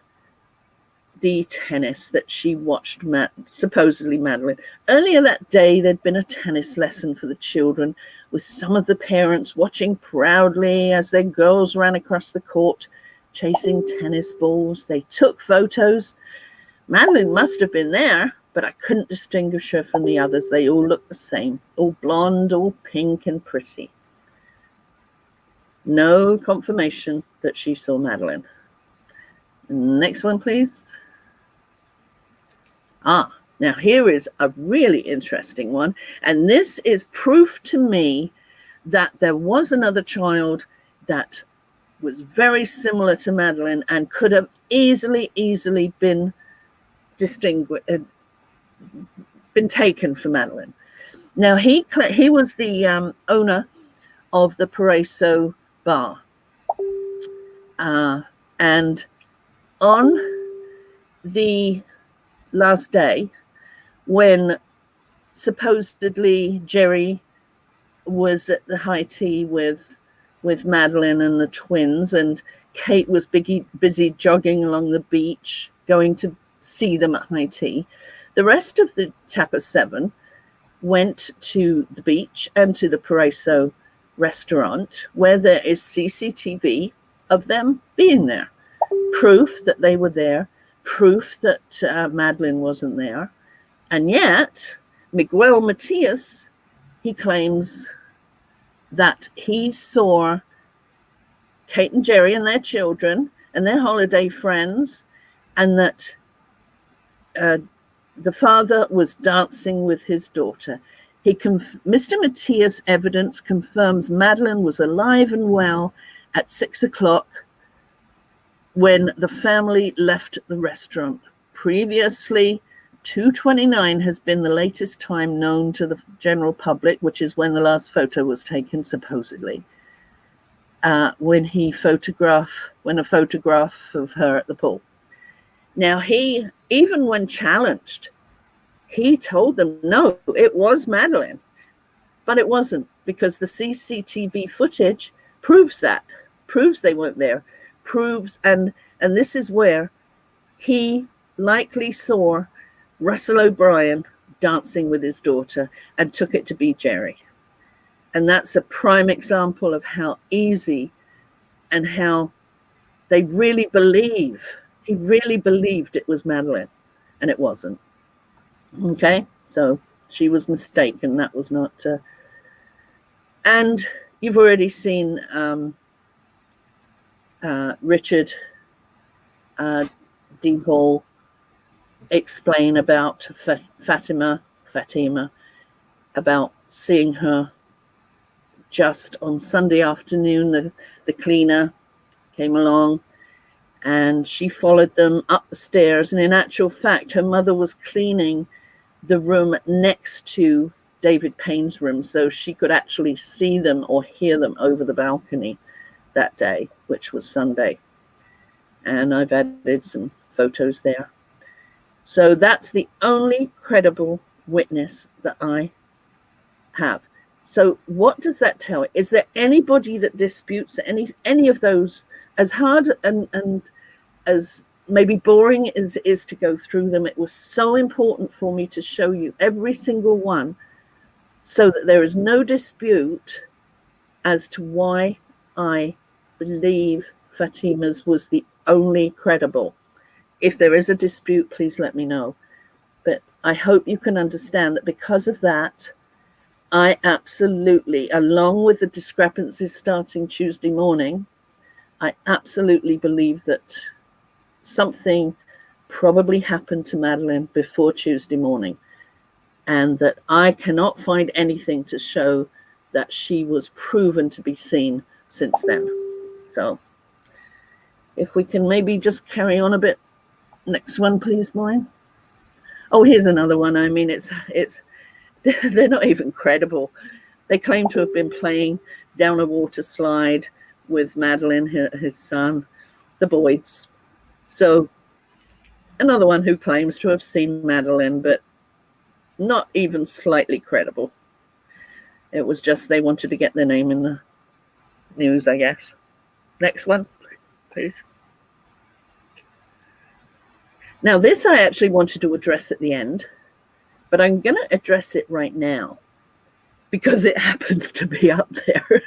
the tennis that she watched, supposedly Madeline. Earlier that day, there'd been a tennis lesson for the children, with some of the parents watching proudly as their girls ran across the court, chasing tennis balls. They took photos. Madeline must have been there, but I couldn't distinguish her from the others. They all looked the same, all blonde, all pink and pretty. No confirmation that she saw Madeline. Next one, please. Now here is a really interesting one. And this is proof to me that there was another child that was very similar to Madeline and could have easily been distinguished, been taken for Madeline. Now he was the owner of the Paraiso bar, and on the last day, when supposedly Jerry was at the high tea with Madeline and the twins, and Kate was busy jogging along the beach, going to see them at high tea, the rest of the Tapa 7 went to the beach and to the Paraiso restaurant, where there is CCTV of them being there. Proof that they were there, proof that Madeline wasn't there. And yet, Miguel Matias, he claims that he saw Kate and Jerry and their children and their holiday friends, and that the father was dancing with his daughter. Mr. Matias' evidence confirms Madeline was alive and well at 6 o'clock when the family left the restaurant. Previously, 2:29 has been the latest time known to the general public, which is when the last photo was taken, supposedly. When a photograph of her at the pool. Now, he, even when challenged, he told them, no, it was Madeline. But it wasn't, because the CCTV footage proves that, proves they weren't there, proves, and this is where he likely saw Russell O'Brien dancing with his daughter and took it to be Jerry. And that's a prime example of how easy and how they really believe, he really believed it was Madeline, and it wasn't. Okay, so she was mistaken. That was not. And you've already seen Richard D. Hall explain about Fatima, about seeing her just on Sunday afternoon. The cleaner came along and she followed them up the stairs. And in actual fact, her mother was cleaning the room next to David Payne's room, so she could actually see them or hear them over the balcony that day, which was Sunday. And I've added some photos there. So that's the only credible witness that I have. So what does that tell? Is there anybody that disputes any of those? As hard and as maybe boring as it is to go through them, it was so important for me to show you every single one so that there is no dispute as to why I believe Fatima's was the only credible. If there is a dispute, please let me know. But I hope you can understand that because of that, I absolutely, along with the discrepancies starting Tuesday morning, I absolutely believe that something probably happened to Madeline before Tuesday morning, and that I cannot find anything to show that she was proven to be seen since then. So if we can maybe just carry on a bit. Next one, please, Maureen. Oh, here's another one. I mean, it's they're not even credible. They claim to have been playing down a water slide with Madeline, his son, the Boyds. So another one who claims to have seen Madeline, but not even slightly credible. It was just they wanted to get their name in the news, I guess. Next one, please. Now, this I actually wanted to address at the end, but I'm going to address it right now because it happens to be up there.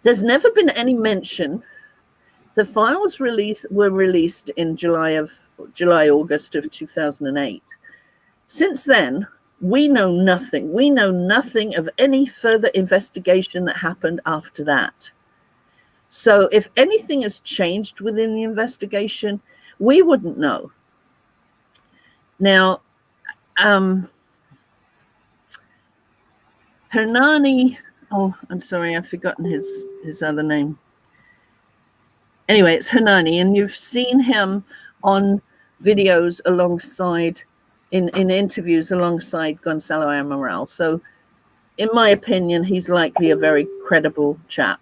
There's never been any mention. The files were released in August of 2008. Since then, we know nothing. We know nothing of any further investigation that happened after that. So if anything has changed within the investigation, we wouldn't know. Now, Hernani, oh, I'm sorry, I've forgotten his other name. Anyway, it's Hernani, and you've seen him on videos alongside, in interviews alongside Gonzalo Amaral. So in my opinion, he's likely a very credible chap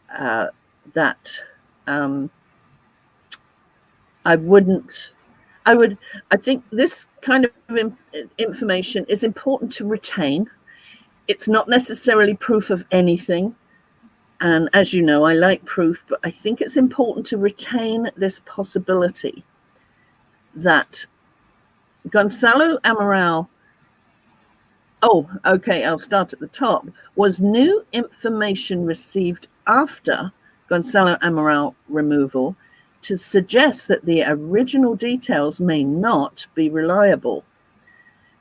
that I think this kind of information is important to retain. It's not necessarily proof of anything. And as you know, I like proof, but I think it's important to retain this possibility that Gonzalo Amaral, oh, okay, I'll start at the top, was new information received after Gonzalo Amaral removal to suggest that the original details may not be reliable.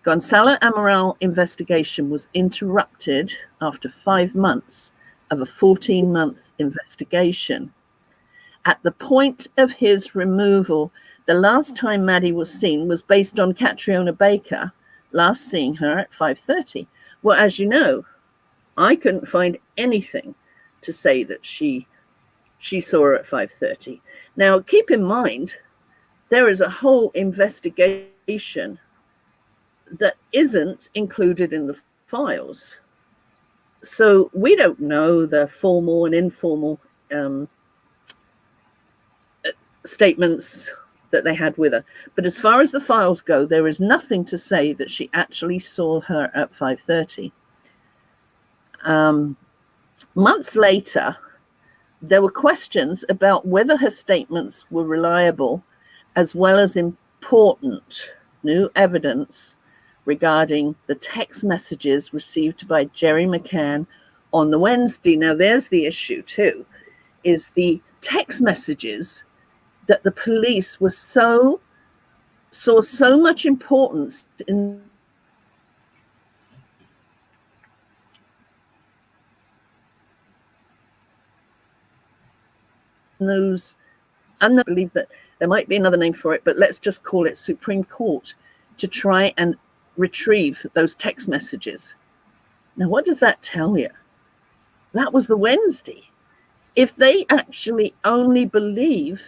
Gonzalo Amaral investigation was interrupted after 5 months of a 14-month investigation. At the point of his removal, the last time Maddie was seen was based on Catriona Baker last seeing her at 5:30. Well, as you know, I couldn't find anything to say that she saw her at 5:30. Now, keep in mind, there is a whole investigation that isn't included in the files. So we don't know the formal and informal statements that they had with her. But as far as the files go, there is nothing to say that she actually saw her at 5:30. Months later, there were questions about whether her statements were reliable, as well as important new evidence regarding the text messages received by Jerry McCann on the Wednesday. Now, there's the issue too, is the text messages that the police saw so much importance in those. I believe that there might be another name for it, but let's just call it Supreme Court, to try and retrieve those text messages. Now, what does that tell you? That was the Wednesday. If they actually only believe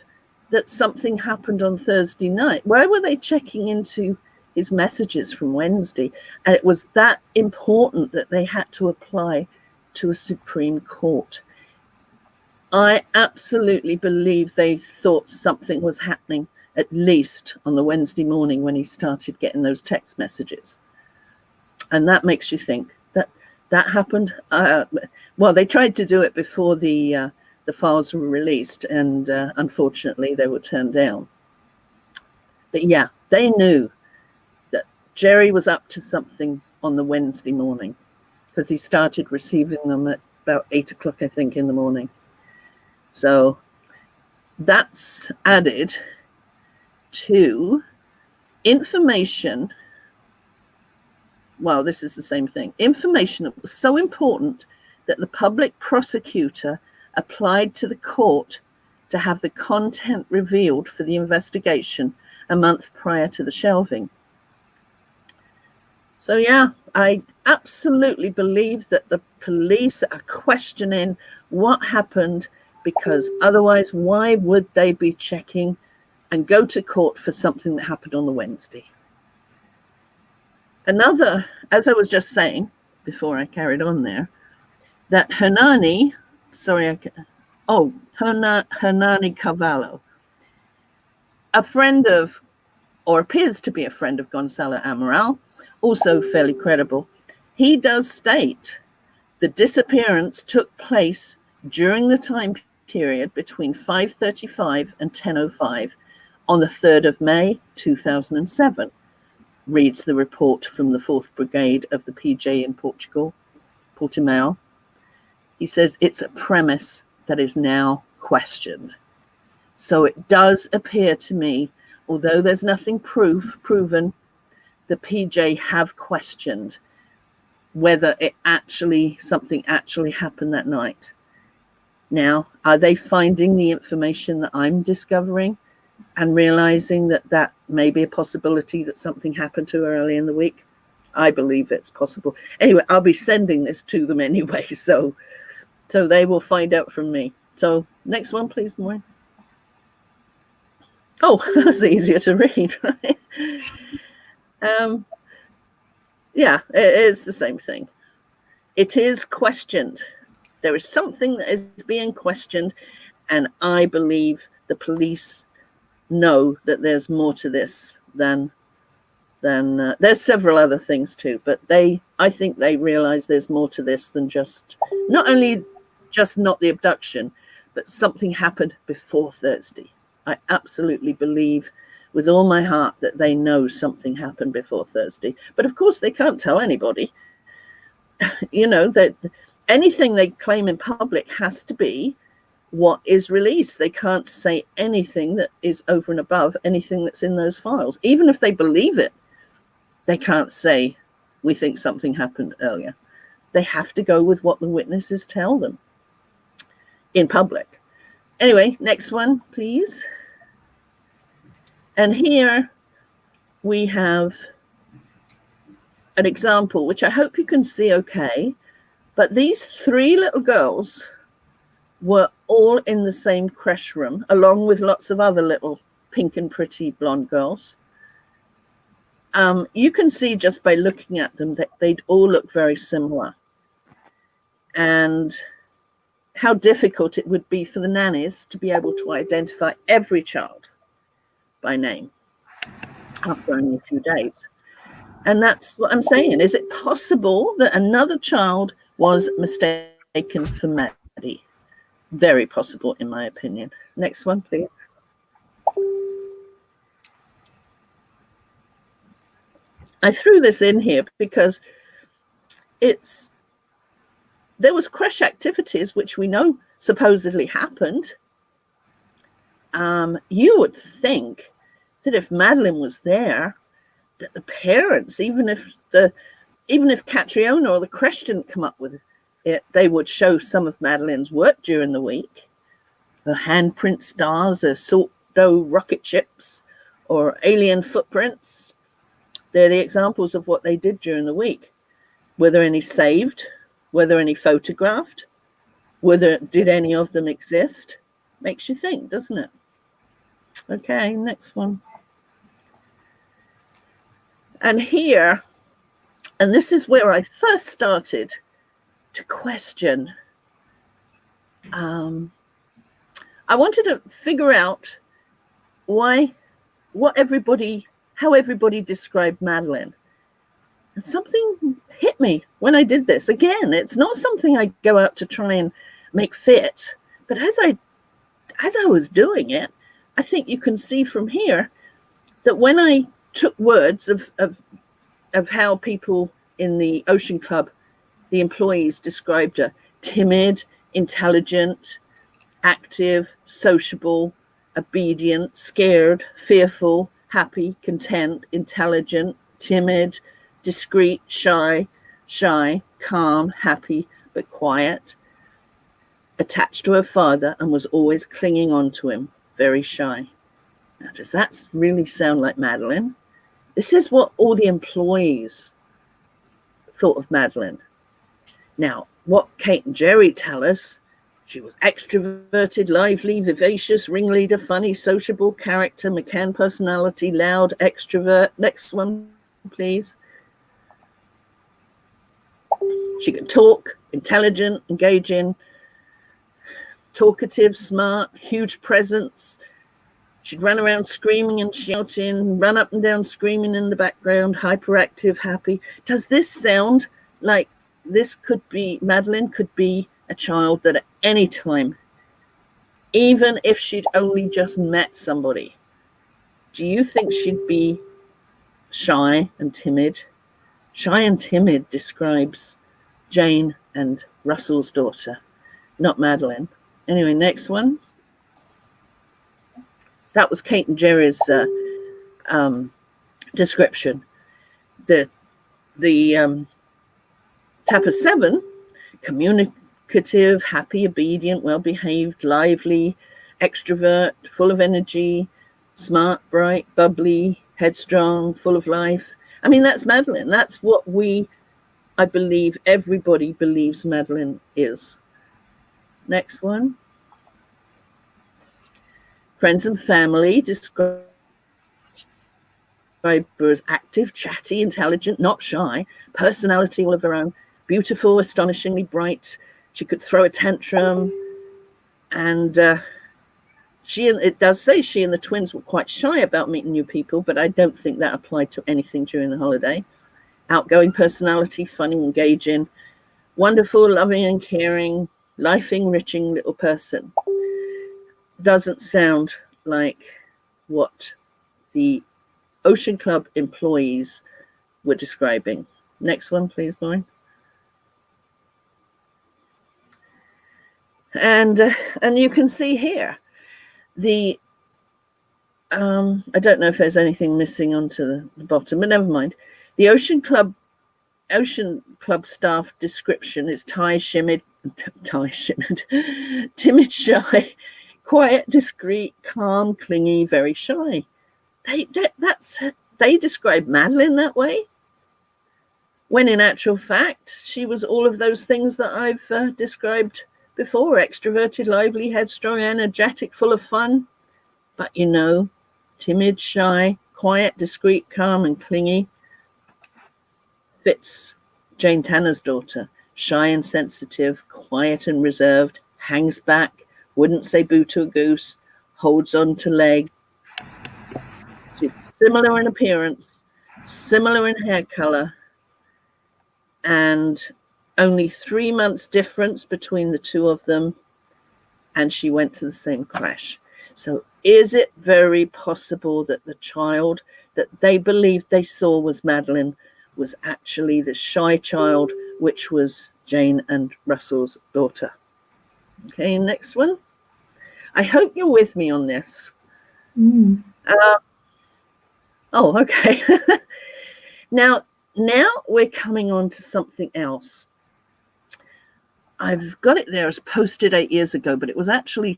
that something happened on Thursday night, where were they checking into his messages from Wednesday? And it was that important that they had to apply to a Supreme Court. I absolutely believe they thought something was happening, at least on the Wednesday morning when he started getting those text messages. And that makes you think that happened. Well, they tried to do it before the files were released, and unfortunately they were turned down. But yeah, they knew that Jerry was up to something on the Wednesday morning, because he started receiving them at about 8 o'clock, I think, in the morning. So that's added to information. Well, this is the same thing. Information that was so important that the public prosecutor applied to the court to have the content revealed for the investigation a month prior to the shelving. So yeah, I absolutely believe that the police are questioning what happened, because otherwise, why would they be checking and go to court for something that happened on the Wednesday? Another, as I was just saying before I carried on there, that Hernani Hernani Carvalho, a friend of, or appears to be a friend of Gonzalo Amaral, also fairly credible. He does state the disappearance took place during the time period between 5:35 and 10:05 on the 3rd of May 2007, reads the report from the 4th Brigade of the PJ in Portugal, Portimao. He says it's a premise that is now questioned. So it does appear to me, although there's nothing proven, the PJ have questioned whether something actually happened that night. Now, are they finding the information that I'm discovering and realizing that that may be a possibility that something happened to her early in the week? I believe it's possible. Anyway, I'll be sending this to them anyway, so they will find out from me. So next one, please, Maureen. Oh, that's easier to read, right? Yeah, it's the same thing. It is questioned. There is something that is being questioned, and I believe the police know that there's more to this than there's several other things too, but I think they realize there's more to this than just not the abduction, but something happened before Thursday. I absolutely believe with all my heart that they know something happened before Thursday. But of course they can't tell anybody. You know, that anything they claim in public has to be what is released. They can't say anything that is over and above anything that's in those files. Even if they believe it, they can't say, we think something happened earlier. They have to go with what the witnesses tell them in public. Anyway, next one, please. And here we have an example, which I hope you can see okay. But these 3 little girls were all in the same creche room, along with lots of other little pink and pretty blonde girls. You can see just by looking at them that they'd all look very similar. And how difficult it would be for the nannies to be able to identify every child by name after only a few days. And that's what I'm saying. Is it possible that another child was mistaken for Maddie? Very possible, in my opinion. Next one, please. I threw this in here because there was creche activities which we know supposedly happened. You would think that if Madeline was there, that the parents, even if Catriona or the creche didn't come up with it, they would show some of Madeline's work during the week. Her handprint stars, her salt dough rocket chips, or alien footprints. They're the examples of what they did during the week. Were there any saved? Were there any photographed? Did any of them exist? Makes you think, doesn't it? Okay, next one. And here, and this is where I first started to question. I wanted to figure out how everybody described Madeline. And something hit me when I did this. Again, it's not something I go out to try and make fit, but as I was doing it, I think you can see from here that when I took words of how people in the Ocean Club, the employees, described her: timid, intelligent, active, sociable, obedient, scared, fearful, happy, content, intelligent, timid, discreet, shy, calm, happy, but quiet, attached to her father and was always clinging on to him, very shy. Now, does that really sound like Madeline? This is what all the employees thought of Madeline. Now, what Kate and Jerry tell us: she was extroverted, lively, vivacious, ringleader, funny, sociable, character, McCann personality, loud, extrovert. Next one, please. She could talk, intelligent, engaging, talkative, smart, huge presence. She'd run around screaming and shouting, run up and down screaming in the background, hyperactive, happy. Does this sound like this could be, Madeline could be a child that at any time, even if she'd only just met somebody, do you think she'd be shy and timid? Shy and timid describes Jane and Russell's daughter, not Madeline. Anyway, next one. That was Kate and Jerry's description. The Tapper 7, communicative, happy, obedient, well-behaved, lively, extrovert, full of energy, smart, bright, bubbly, headstrong, full of life. I mean, that's Madeline. That's what I believe everybody believes Madeline is. Next one. Friends and family describe her as active, chatty, intelligent, not shy, personality all of her own, beautiful, astonishingly bright. She could throw a tantrum. And it does say she and the twins were quite shy about meeting new people, but I don't think that applied to anything during the holiday. Outgoing personality, funny, engaging, wonderful, loving and caring, life-enriching little person. Doesn't sound like what the Ocean Club employees were describing. Next one, please, Lauren. And you can see here the I don't know if there's anything missing onto the bottom, but never mind. The Ocean Club staff description is timid, timid, shy, quiet, discreet, calm, clingy, very shy. They describe Madeline that way, when in actual fact she was all of those things that I've described before: extroverted, lively, headstrong, energetic, full of fun. But timid, shy, quiet, discreet, calm, and clingy fits Jane Tanner's daughter. Shy and sensitive, quiet and reserved, hangs back, wouldn't say boo to a goose, holds on to leg. She's similar in appearance, similar in hair color, and only 3 months difference between the two of them, and she went to the same creche. So is it very possible that the child that they believed they saw was Madeline was actually the shy child, which was Jane and Russell's daughter? Okay, next one. I hope you're with me on this. Okay. Now we're coming on to something else. I've got it there as posted 8 years ago, but it was actually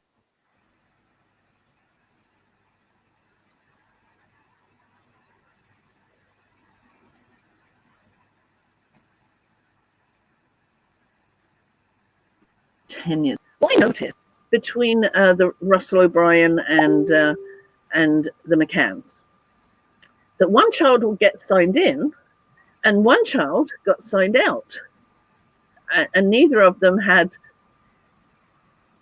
years. What I noticed between the Russell O'Brien and the McCanns, that one child will get signed in and one child got signed out, and neither of them had,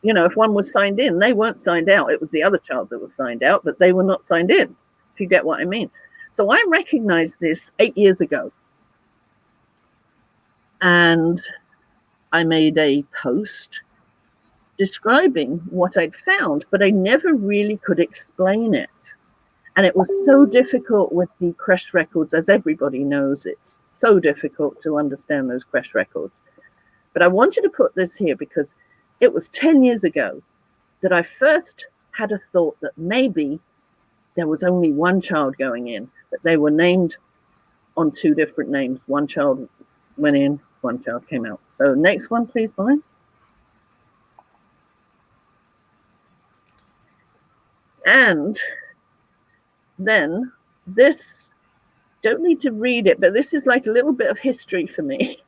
if one was signed in, they weren't signed out. It was the other child that was signed out, but they were not signed in, if you get what I mean. So I recognized this 8 years ago, and I made a post describing what I'd found, but I never really could explain it. And it was so difficult with the Creche records, as everybody knows. It's so difficult to understand those Creche records. But I wanted to put this here because it was 10 years ago that I first had a thought that maybe there was only one child going in, that they were named on 2 different names. One child went in, one child came out. So next one, please, Brian. And then this, don't need to read it, but this is like a little bit of history for me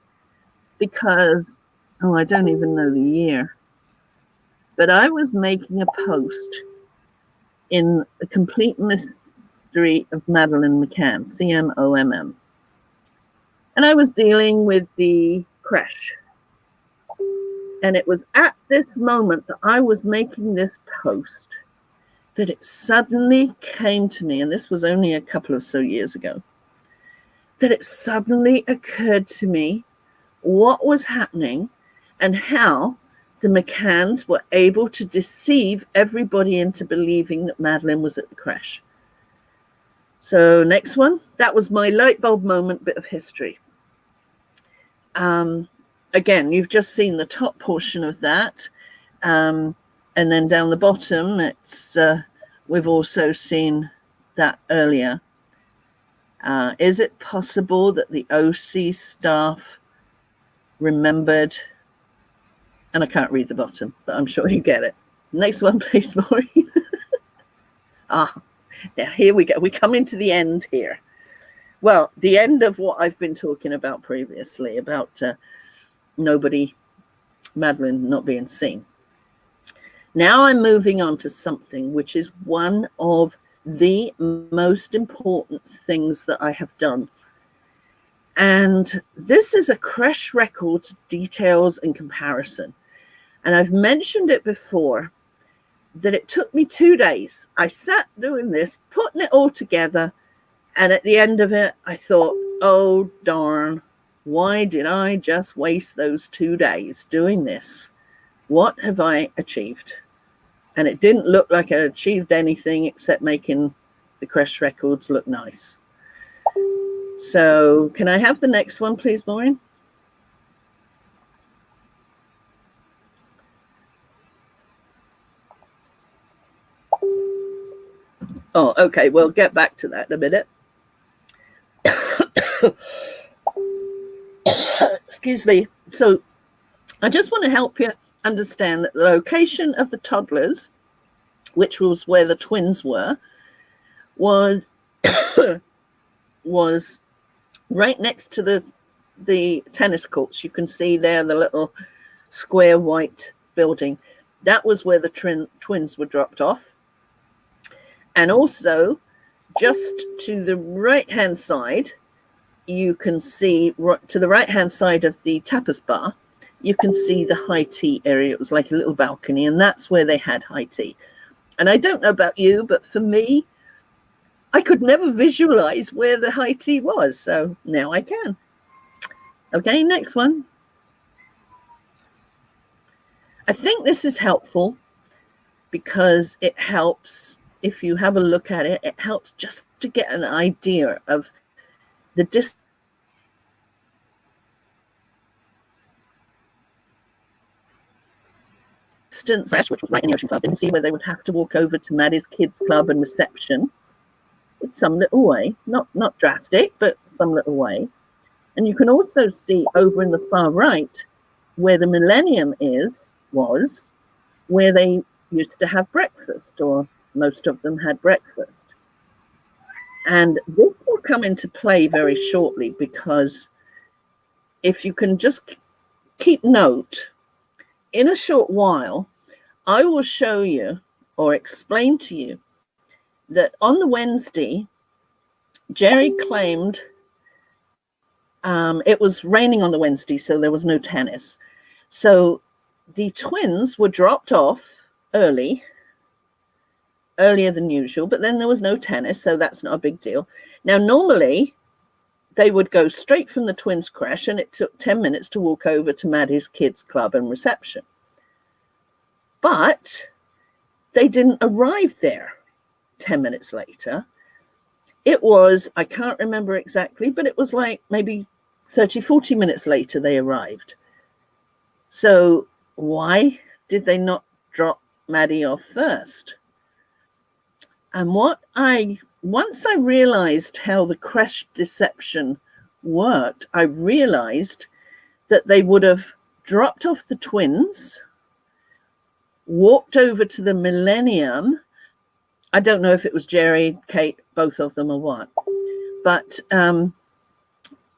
because, I don't even know the year, but I was making a post in The Complete Mystery of Madeline McCann, CMOMM. And I was dealing with the Creche. And it was at this moment that I was making this post that it suddenly came to me, and this was only a couple of so years ago, that it suddenly occurred to me what was happening and how the McCanns were able to deceive everybody into believing that Madeline was at the creche. So next one, that was my light bulb moment bit of history. Again, you've just seen the top portion of that. And then down the bottom, it's we've also seen that earlier. Is it possible that the OC staff remembered? And I can't read the bottom, but I'm sure you get it. Next one, please, Maureen. Now here we go. We come into the end here. Well, the end of what I've been talking about previously, about Madeline not being seen. Now I'm moving on to something which is one of the most important things that I have done. And this is a Creche records, details and comparison. And I've mentioned it before that it took me 2 days. I sat doing this, putting it all together. And at the end of it, I thought, oh, darn, why did I just waste those 2 days doing this? What have I achieved? And it didn't look like I achieved anything except making the Creche records look nice. So can I have the next one, please, Maureen? Oh, okay. We'll get back to that in a minute. Excuse me. So I just want to help you understand that the location of the toddlers, which was where the twins were, was right next to the tennis courts. You can see there the little square white building. That was where the twins were dropped off. And also, just to the right-hand side, you can see, to the right-hand side of the tapas bar, you can see the high tea area. It was like a little balcony, and that's where they had high tea. And I don't know about you, but for me, I could never visualize where the high tea was. So now I can. Okay, next one. I think this is helpful because it helps, if you have a look at it, it helps just to get an idea of the distance which was right in the Ocean Club. You can see where they would have to walk over to Maddie's Kids Club and reception. It's some little way, not drastic, but some little way. And you can also see over in the far right where the Millennium was where they used to have breakfast, or most of them had breakfast. And this will come into play very shortly, because if you can just keep note, in a short while, I will show you or explain to you that on the Wednesday, Jerry claimed it was raining on the Wednesday, so there was no tennis. So the twins were dropped off earlier than usual, but then there was no tennis, so that's not a big deal. Now, normally, they would go straight from the twins' creche, and it took 10 minutes to walk over to Maddie's Kids Club and reception. But they didn't arrive there 10 minutes later. It was, I can't remember exactly, but it was like maybe 30, 40 minutes later they arrived. So why did they not drop Maddie off first? And once I realized how the creche deception worked, I realized that they would have dropped off the twins, walked over to the Millennium. I don't know if it was Jerry, Kate, both of them or what, but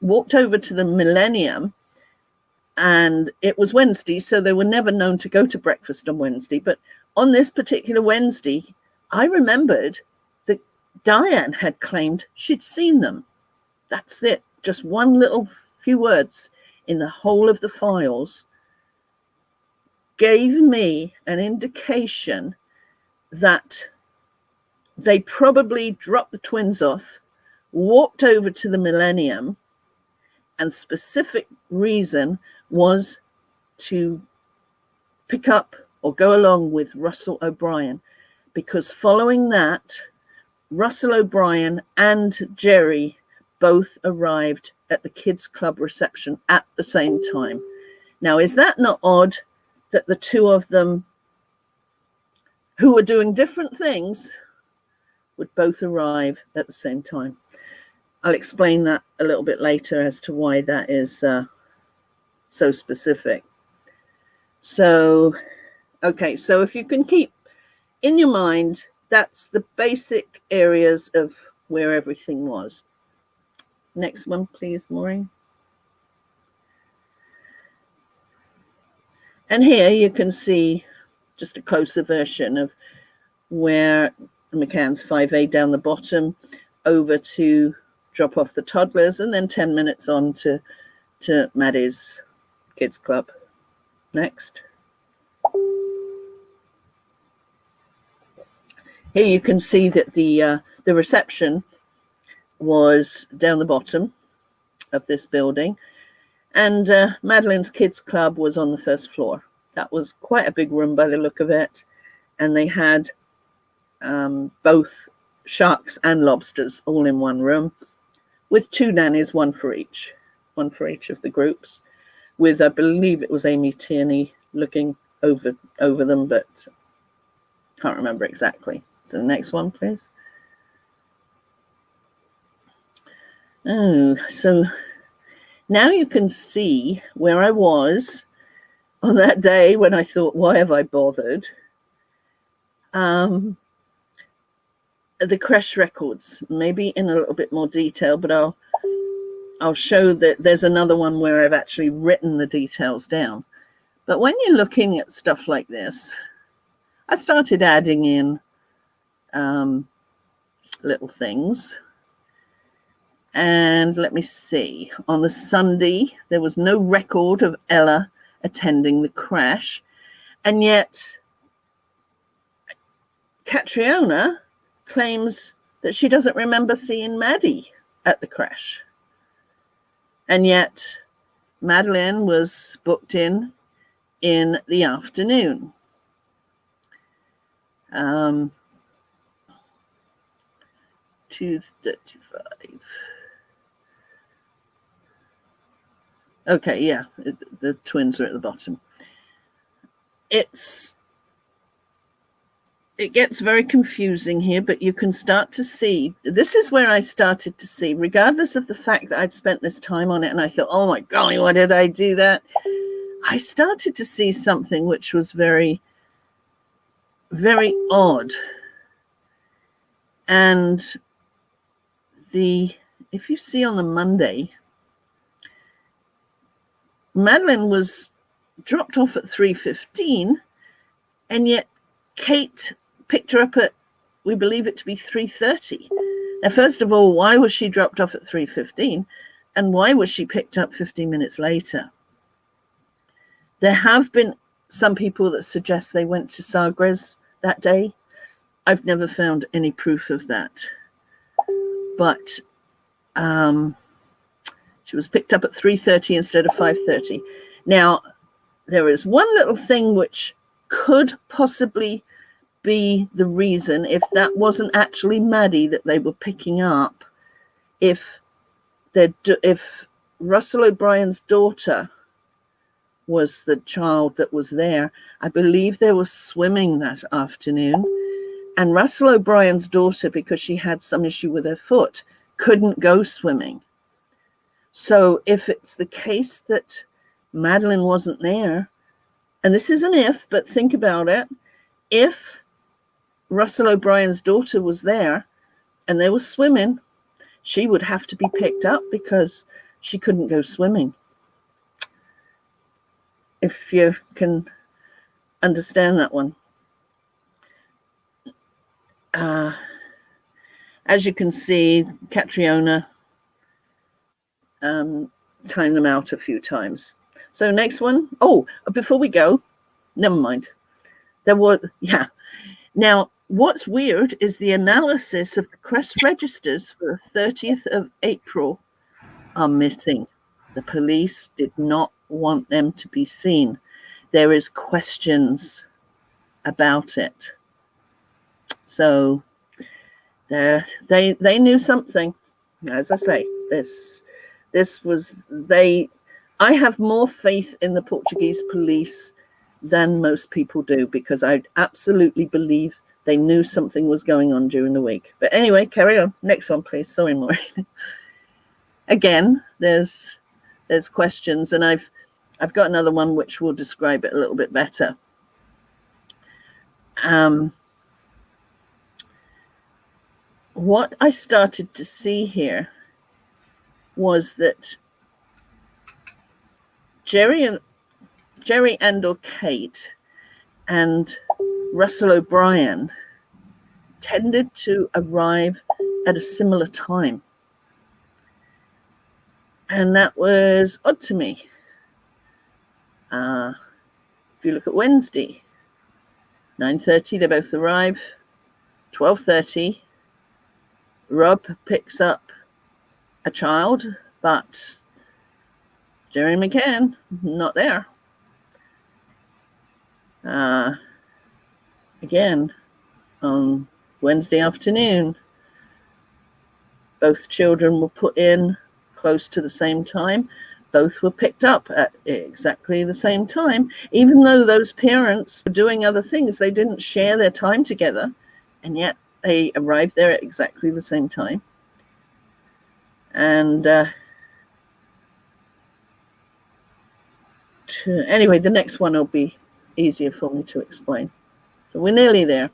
walked over to the Millennium, and it was Wednesday, so they were never known to go to breakfast on Wednesday. But on this particular Wednesday, I remembered that Diane had claimed she'd seen them. That's it. Just one little few words in the whole of the files gave me an indication that they probably dropped the twins off, walked over to the Millennium, and specific reason was to pick up or go along with Russell O'Brien, because following that, Russell O'Brien and Jerry both arrived at the kids' club reception at the same time. Now, is that not odd that the two of them, who were doing different things, would both arrive at the same time? I'll explain that a little bit later as to why that is so specific. So, okay, so if you can keep in your mind, that's the basic areas of where everything was. Next one, please, Maureen. And here you can see just a closer version of where McCann's 5A down the bottom, over to drop off the toddlers, and then 10 minutes on to Maddie's kids club. Next. Here you can see that the reception was down the bottom of this building, and Madeline's kids club was on the first floor. That was quite a big room by the look of it, and they had both sharks and lobsters all in one room, with two nannies, one for each of the groups, with, I believe it was Amy Tierney looking over them, but can't remember exactly. So the next one, please. Oh, so now you can see where I was on that day when I thought, why have I bothered? The Creche records, maybe in a little bit more detail, but I'll show that there's another one where I've actually written the details down. But when you're looking at stuff like this, I started adding in little things. And let me see, on the Sunday, there was no record of Ella attending the Creche. And yet, Catriona claims that she doesn't remember seeing Maddie at the Creche. And yet, Madeline was booked in the afternoon. 2:35. Okay, yeah, the twins are at the bottom. It gets very confusing here, but you can start to see, this is where I started to see, regardless of the fact that I'd spent this time on it and I thought, oh my golly, why did I do that? I started to see something which was very, very odd. And if you see on the Monday, Madeline was dropped off at 3:15, and yet Kate picked her up at, we believe it to be 3:30. Now, first of all, why was she dropped off at 3:15, and why was she picked up 15 minutes later? There have been some people that suggest they went to Sagres that day. I've never found any proof of that. But she was picked up at 3:30 instead of 5:30. Now, there is one little thing which could possibly be the reason, if that wasn't actually Maddie that they were picking up, if Russell O'Brien's daughter was the child that was there. I believe there was swimming that afternoon, and Russell O'Brien's daughter, because she had some issue with her foot, couldn't go swimming. So if it's the case that Madeline wasn't there, and this is an if, but think about it, if Russell O'Brien's daughter was there and they were swimming, she would have to be picked up because she couldn't go swimming. If you can understand that one. As you can see, Catriona timed them out a few times. So next one. Oh, before we go, never mind. There was, yeah. Now, what's weird is the analysis of the Creche registers for the 30th of April are missing. The police did not want them to be seen. There is questions about it. So they knew something. As I say, this was they. I have more faith in the Portuguese police than most people do, because I absolutely believe they knew something was going on during the week. But anyway, carry on. Next one, please. Sorry, Maureen. Again, there's questions, and I've got another one which will describe it a little bit better. What I started to see here was that Jerry and or Kate and Russell O'Brien tended to arrive at a similar time. And that was odd to me. If you look at Wednesday, 9:30, they both arrive. 12:30, Rob picks up a child, but Jerry McCann, not there. Again, on Wednesday afternoon, both children were put in close to the same time. Both were picked up at exactly the same time. Even though those parents were doing other things, they didn't share their time together, and yet they arrived there at exactly the same time. And anyway, the next one will be easier for me to explain. So we're nearly there.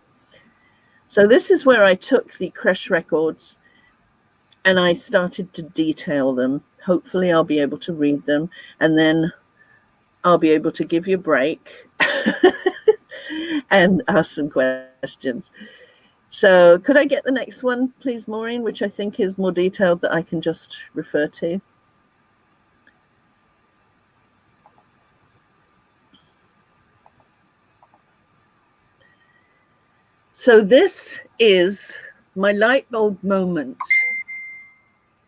So this is where I took the Creche records and I started to detail them. Hopefully I'll be able to read them, and then I'll be able to give you a break and ask some questions. So could I get the next one, please, Maureen, which I think is more detailed that I can just refer to? So this is my light bulb moment,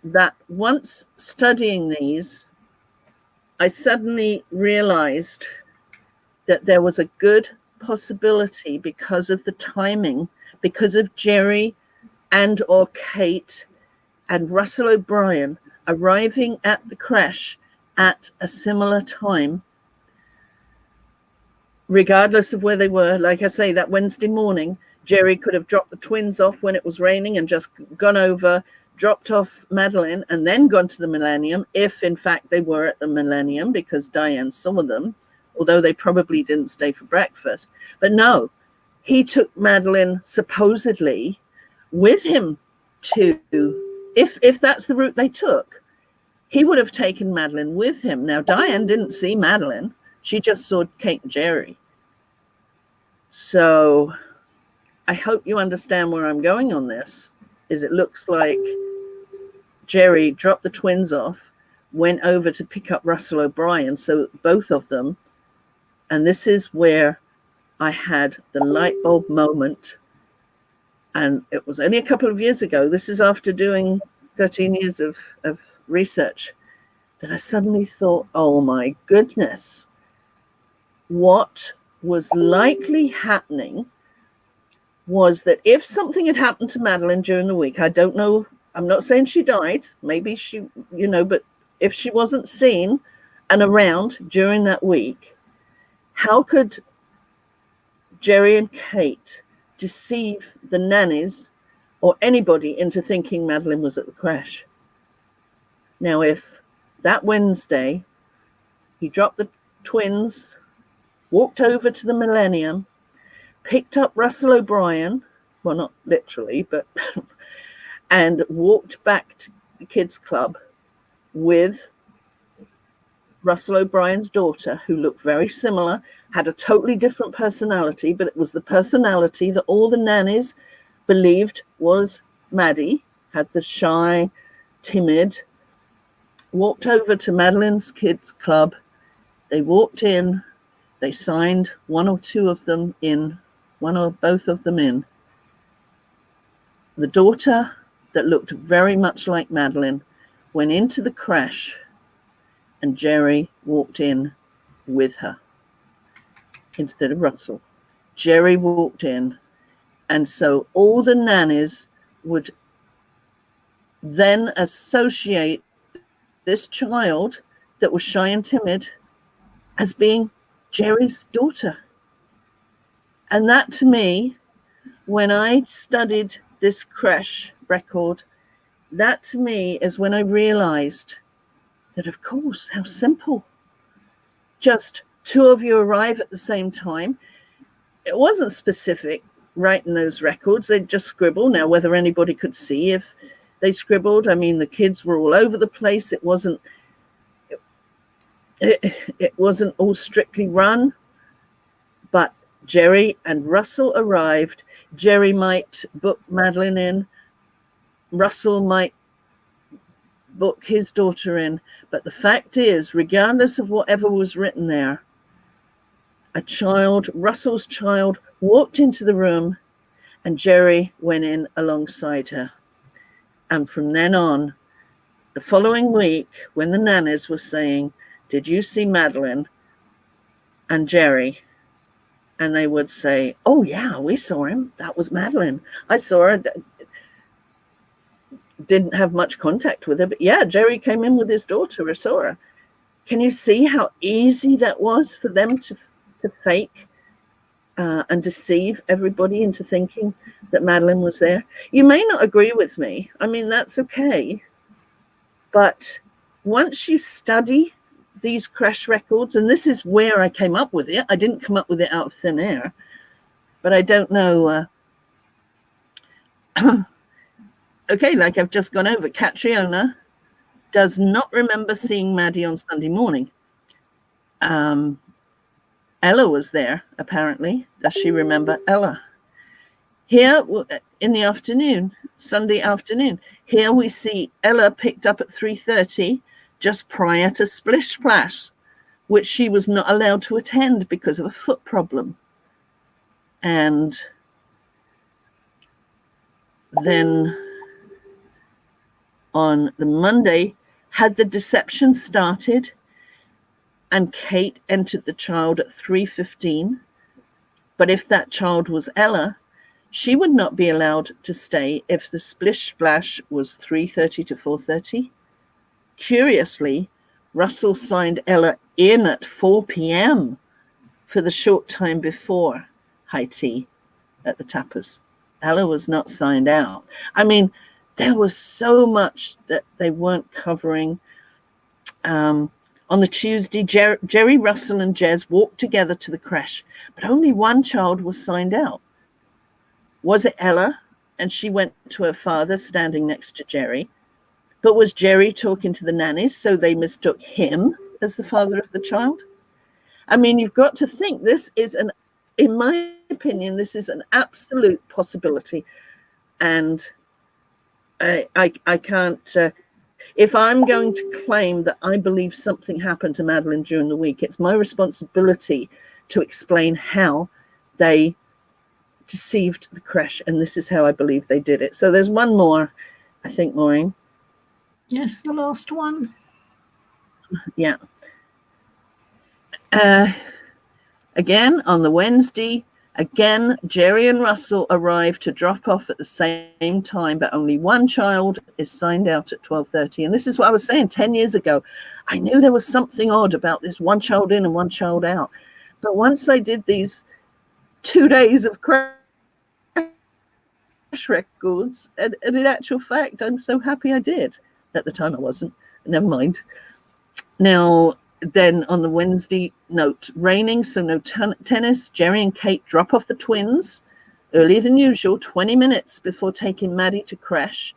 that once studying these, I suddenly realized that there was a good possibility, because of the timing, because of Jerry and or Kate and Russell O'Brien arriving at the Creche at a similar time, regardless of where they were. Like I say, that Wednesday morning, Jerry could have dropped the twins off when it was raining and just gone over, dropped off Madeline, and then gone to the Millennium, if in fact they were at the Millennium, because Diane saw them, although they probably didn't stay for breakfast. But no, he took Madeline supposedly with him to, if that's the route they took, he would have taken Madeline with him. Now, Diane didn't see Madeline. She just saw Kate and Jerry. So I hope you understand where I'm going on this, is it looks like Jerry dropped the twins off, went over to pick up Russell O'Brien, so both of them, and this is where I had the light bulb moment, and it was only a couple of years ago, this is after doing 13 years of research, that I suddenly thought, oh my goodness, what was likely happening was that if something had happened to Madeline during the week, I don't know, I'm not saying she died, maybe she, but if she wasn't seen and around during that week, how could Jerry and Kate deceive the nannies or anybody into thinking Madeline was at the Creche? Now, if that Wednesday he dropped the twins, walked over to the Millennium, picked up Russell O'Brien, well, not literally, but and walked back to the kids' club with Russell O'Brien's daughter, who looked very similar, had a totally different personality, but it was the personality that all the nannies believed was Maddie, had the shy, timid, walked over to Madeline's kids' club. They walked in, They signed one or two of them in, one or both of them in. The daughter, that looked very much like Madeline, went into the creche, and Jerry walked in with her instead of Russell. Jerry walked in, and so all the nannies would then associate this child that was shy and timid as being Jerry's daughter. And that, to me, when I studied this creche record, that to me is when I realized that, of course, how simple. Just two of you arrive at the same time. It wasn't specific writing those records. They'd just scribble. Now, whether anybody could see if they scribbled, I mean, the kids were all over the place. It wasn't all strictly run, but Jerry and Russell arrived. Jerry might book Madeline in. Russell might book his daughter in. But the fact is, regardless of whatever was written there, a child, Russell's child, walked into the room and Jerry went in alongside her. And from then on, the following week, when the nannies were saying, "Did you see Madeline and Jerry?" And they would say, "Oh, yeah, we saw him. That was Madeline. I saw her. Didn't have much contact with her, but yeah, Jerry came in with his daughter. I saw her." Can you see how easy that was for them to fake and deceive everybody into thinking that Madeline was there? You may not agree with me. I mean, that's okay. But once you study these creche records, and this is where I came up with it. I didn't come up with it out of thin air, but I don't know. Okay, like I've just gone over, Catriona does not remember seeing Maddie on Sunday morning. Ella was there, apparently. Does she remember Ella? Here in the afternoon, Sunday afternoon, here we see Ella picked up at 3:30 just prior to Splish Splash, which she was not allowed to attend because of a foot problem. And then on the Monday, had the deception started, and Kate entered the child at 3:15. But if that child was Ella, she would not be allowed to stay if the Splish Splash was 3:30 to 4:30. Curiously, Russell signed Ella in at 4 p.m. for the short time before high tea at the tapas. Ella was not signed out. I mean, there was so much that they weren't covering. On the Tuesday, Jerry, Russell, and Jez walked together to the creche, but only one child was signed out. Was it Ella? And she went to her father standing next to Jerry. But was Jerry talking to the nannies, so they mistook him as the father of the child? I mean, you've got to think this is in my opinion, this is an absolute possibility. And I can't, if I'm going to claim that I believe something happened to Madeline during the week, it's my responsibility to explain how they deceived the creche. And this is how I believe they did it. So there's one more, I think, Maureen. Yes, the last one. Yeah. Again, on the Wednesday, again, Jerry and Russell arrived to drop off at the same time, but only one child is signed out at 12:30. And this is what I was saying 10 years ago. I knew there was something odd about this one child in and one child out. But once I did these 2 days of creche records, and in actual fact, I'm so happy I did. At the time I wasn't. Never mind. Now, then on the Wednesday, note, raining, so no tennis. Jerry and Kate drop off the twins earlier than usual, 20 minutes before taking Maddie to creche.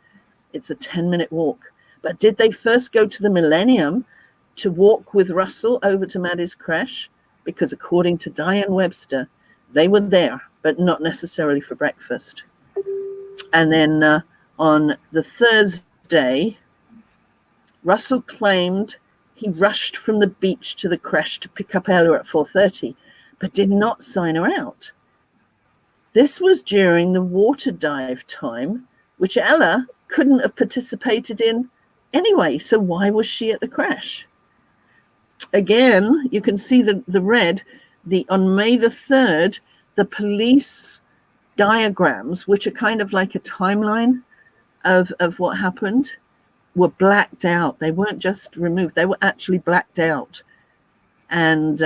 It's a 10-minute walk. But did they first go to the Millennium to walk with Russell over to Maddie's creche? Because according to Diane Webster, they were there, but not necessarily for breakfast. And then on the Thursday, Russell claimed he rushed from the beach to the creche to pick up Ella at 4:30. but did not sign her out. This was during the water dive time, which Ella couldn't have participated in anyway. So why was she at the creche? Again, you can see the red, on May the 3rd, the police diagrams, which are kind of like a timeline of what happened, were blacked out. They weren't just removed, they were actually blacked out. And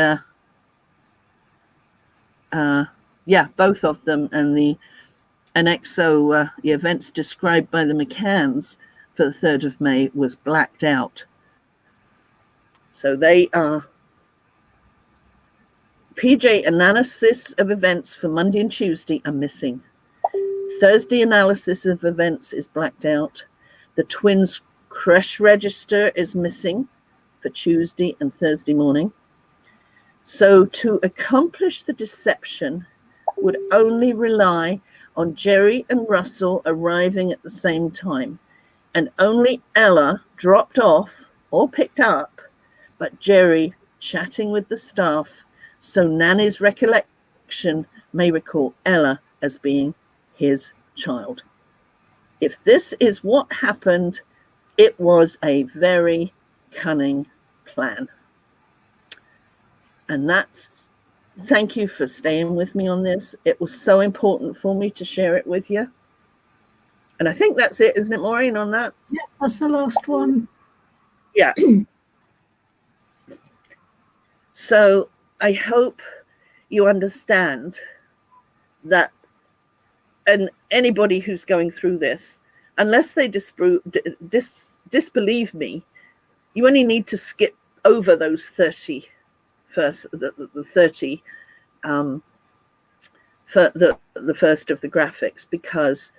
yeah, both of them, and the annexo, the events described by the McCanns for the 3rd of May was blacked out. So they are PJ analysis of events for Monday and Tuesday are missing. Thursday analysis of events is blacked out. The twins' creche register is missing for Tuesday and Thursday morning. So to accomplish the deception would only rely on Jerry and Russell arriving at the same time, and only Ella dropped off or picked up, but Jerry chatting with the staff, so Nanny's recollection may recall Ella as being his child. If this is what happened, it was a very cunning plan. And that's, thank you for staying with me on this. It was so important for me to share it with you. And I think that's it, isn't it, Maureen, on that? Yes, that's the last one. Yeah. So I hope you understand that, and anybody who's going through this, unless they disbelieve me, you only need to skip over those 30 first, the 30 for the first of the graphics, because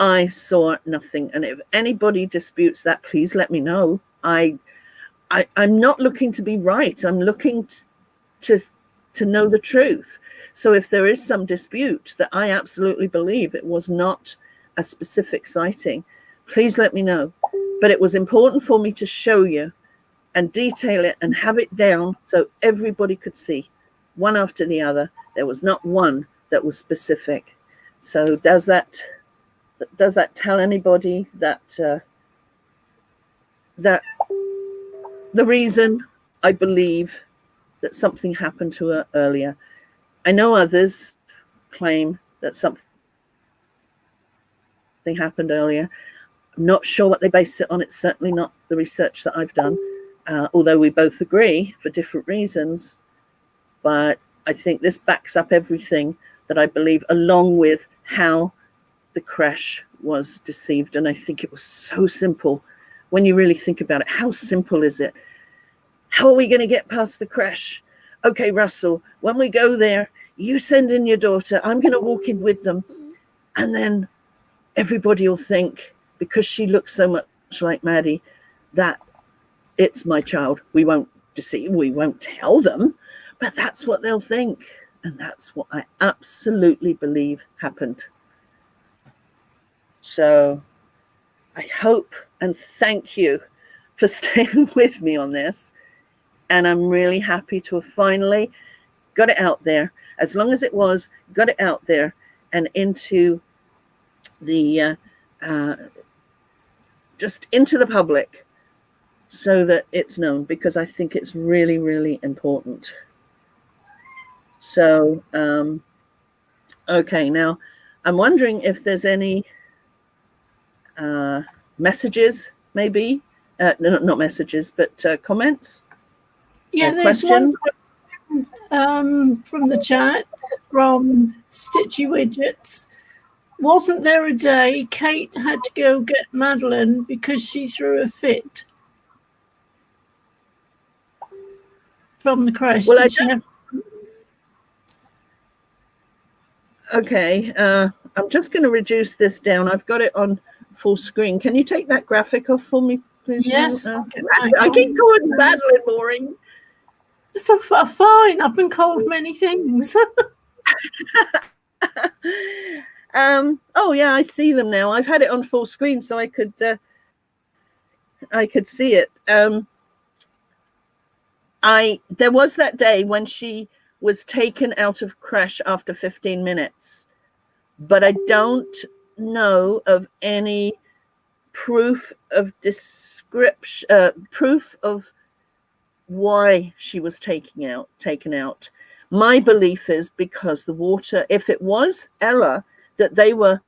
I saw nothing. And if anybody disputes that, please let me know. I'm not looking to be right. I'm looking to know the truth. So if there is some dispute that I absolutely believe it was not a specific sighting, please let me know. But it was important for me to show you and detail it and have it down so everybody could see, one after the other. There was not one that was specific. So does that tell anybody that that the reason I believe that something happened to her earlier? I know others claim that something happened earlier. I'm not sure what they base it on. It's certainly not the research that I've done, although we both agree for different reasons. But I think this backs up everything that I believe, along with how the creche was deceived. And I think it was so simple when you really think about it. How simple is it? How are we going to get past the creche? Okay, Russell, when we go there, you send in your daughter. I'm going to walk in with them. And then everybody will think, because she looks so much like Maddie, that it's my child. We won't deceive, we won't tell them, but that's what they'll think. And that's what I absolutely believe happened. So I hope and thank you for staying with me on this. And I'm really happy to have finally got it out there. As long as it was, got it out there and into the just into the public, so that it's known, because I think it's really, really important. So okay, now I'm wondering if there's any messages, maybe no, not messages, but comments. Yeah, there's one question from the chat from Stitchy Widgets. Wasn't there a day Kate had to go get Madeline because she threw a fit from the creche? Well, okay, I'm just going to reduce this down. I've got it on full screen. Can you take that graphic off for me, please? Yes. I keep calling Madeline Maureen. So far, fine. I've been called many things. Oh yeah, I see them now. I've had it on full screen so I could see it. There was that day when she was taken out of Creche after 15 minutes. But I don't know of any proof of description, proof of why she was taken out. My belief is because the water, if it was Ella that they were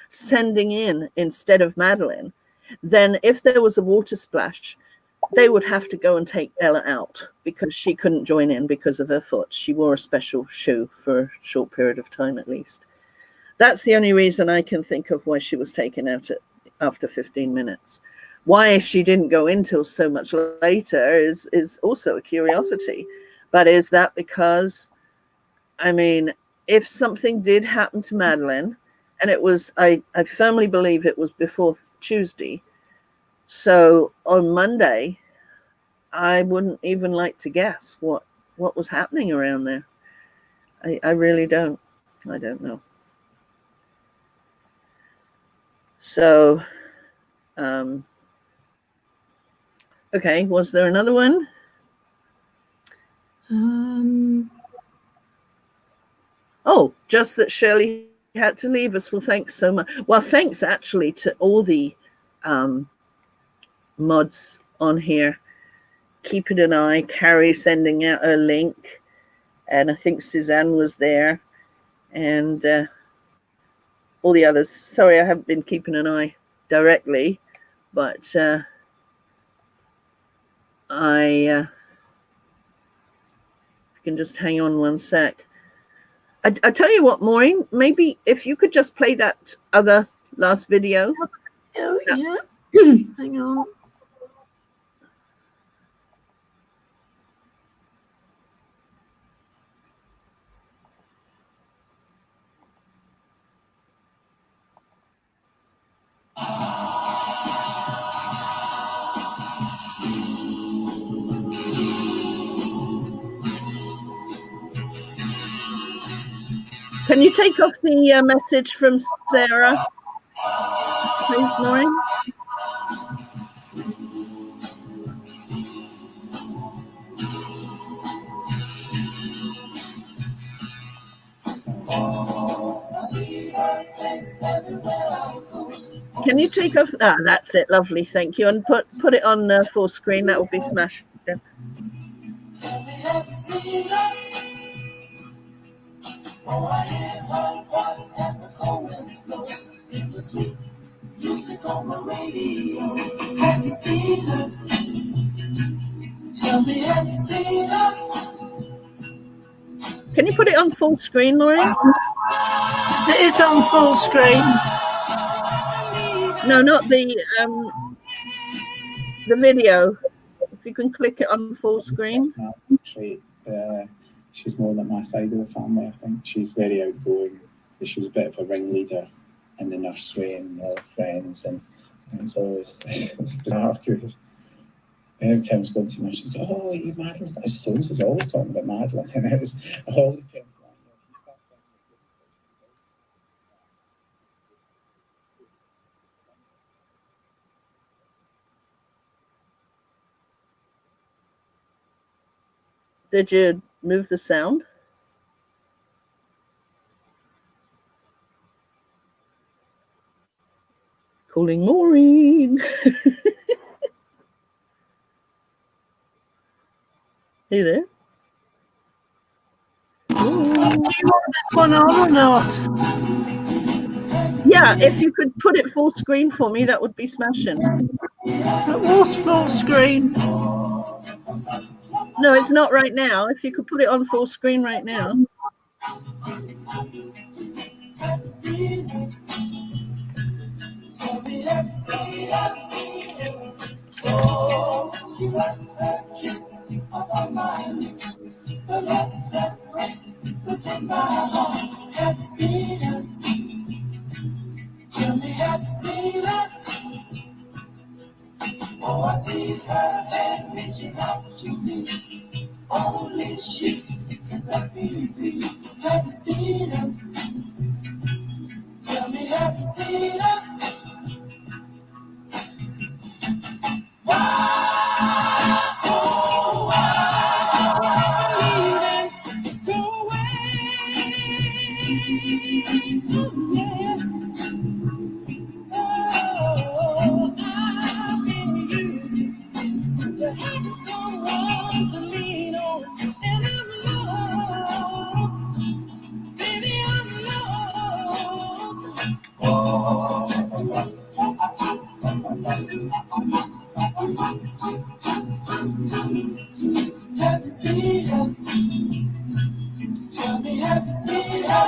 sending in instead of Madeline, then if there was a water splash, they would have to go and take Ella out because she couldn't join in because of her foot. She wore a special shoe for a short period of time at least. That's the only reason I can think of why she was taken out after 15 minutes. Why she didn't go in till so much later is also a curiosity. But is that because, I mean, if something did happen to Madeline, and it was, I firmly believe it was before Tuesday, so on Monday, I wouldn't even like to guess what was happening around there. I really don't. I don't know. So, okay, was there another one? Oh, just that Shirley had to leave us. Well, thanks so much. Well, thanks actually to all the mods on here. Keeping an eye, Carrie sending out a link, and I think Suzanne was there, and all the others. Sorry, I haven't been keeping an eye directly, but I can just hang on one sec. I tell you what, Maureen, maybe if you could just play that other last video. Oh, yeah. Hang on. Can you take off the message from Sarah, please, Maureen? Can you take off? Ah, that's it. Lovely, thank you. And put it on full screen. That would be smashed. Yeah. Oh, I hear her voice as a cold winds blow. It was sweet music on the radio. Have you seen her? Tell me, have you seen her? Can you put it on full screen, Laurie? It is on full screen. No, not the video. If you can click it on full screen. She's more than my side of the family, I think. She's very outgoing. She was a bit of a ringleader in the nursery and all friends, and so it's bizarre because every time I was going to nursery, she said, "Oh, you Madeline?" So-and-so's always talking about Madeline, and it was all the time. Did you move the sound? Calling Maureen. Hey there. Do you want this one on or not? Yeah, if you could put it full screen for me, that would be smashing. It was full screen. No, it's not right now. If you could put it on full screen right now. She let her kiss upon my lips, the love that break within my heart. Have you seen her? Tell me, have you seen her? Oh, I see her hand reaching out to me. Only she can set me free. Have you seen her? Tell me, have you seen her? Have you seen her? Tell me, have you seen her?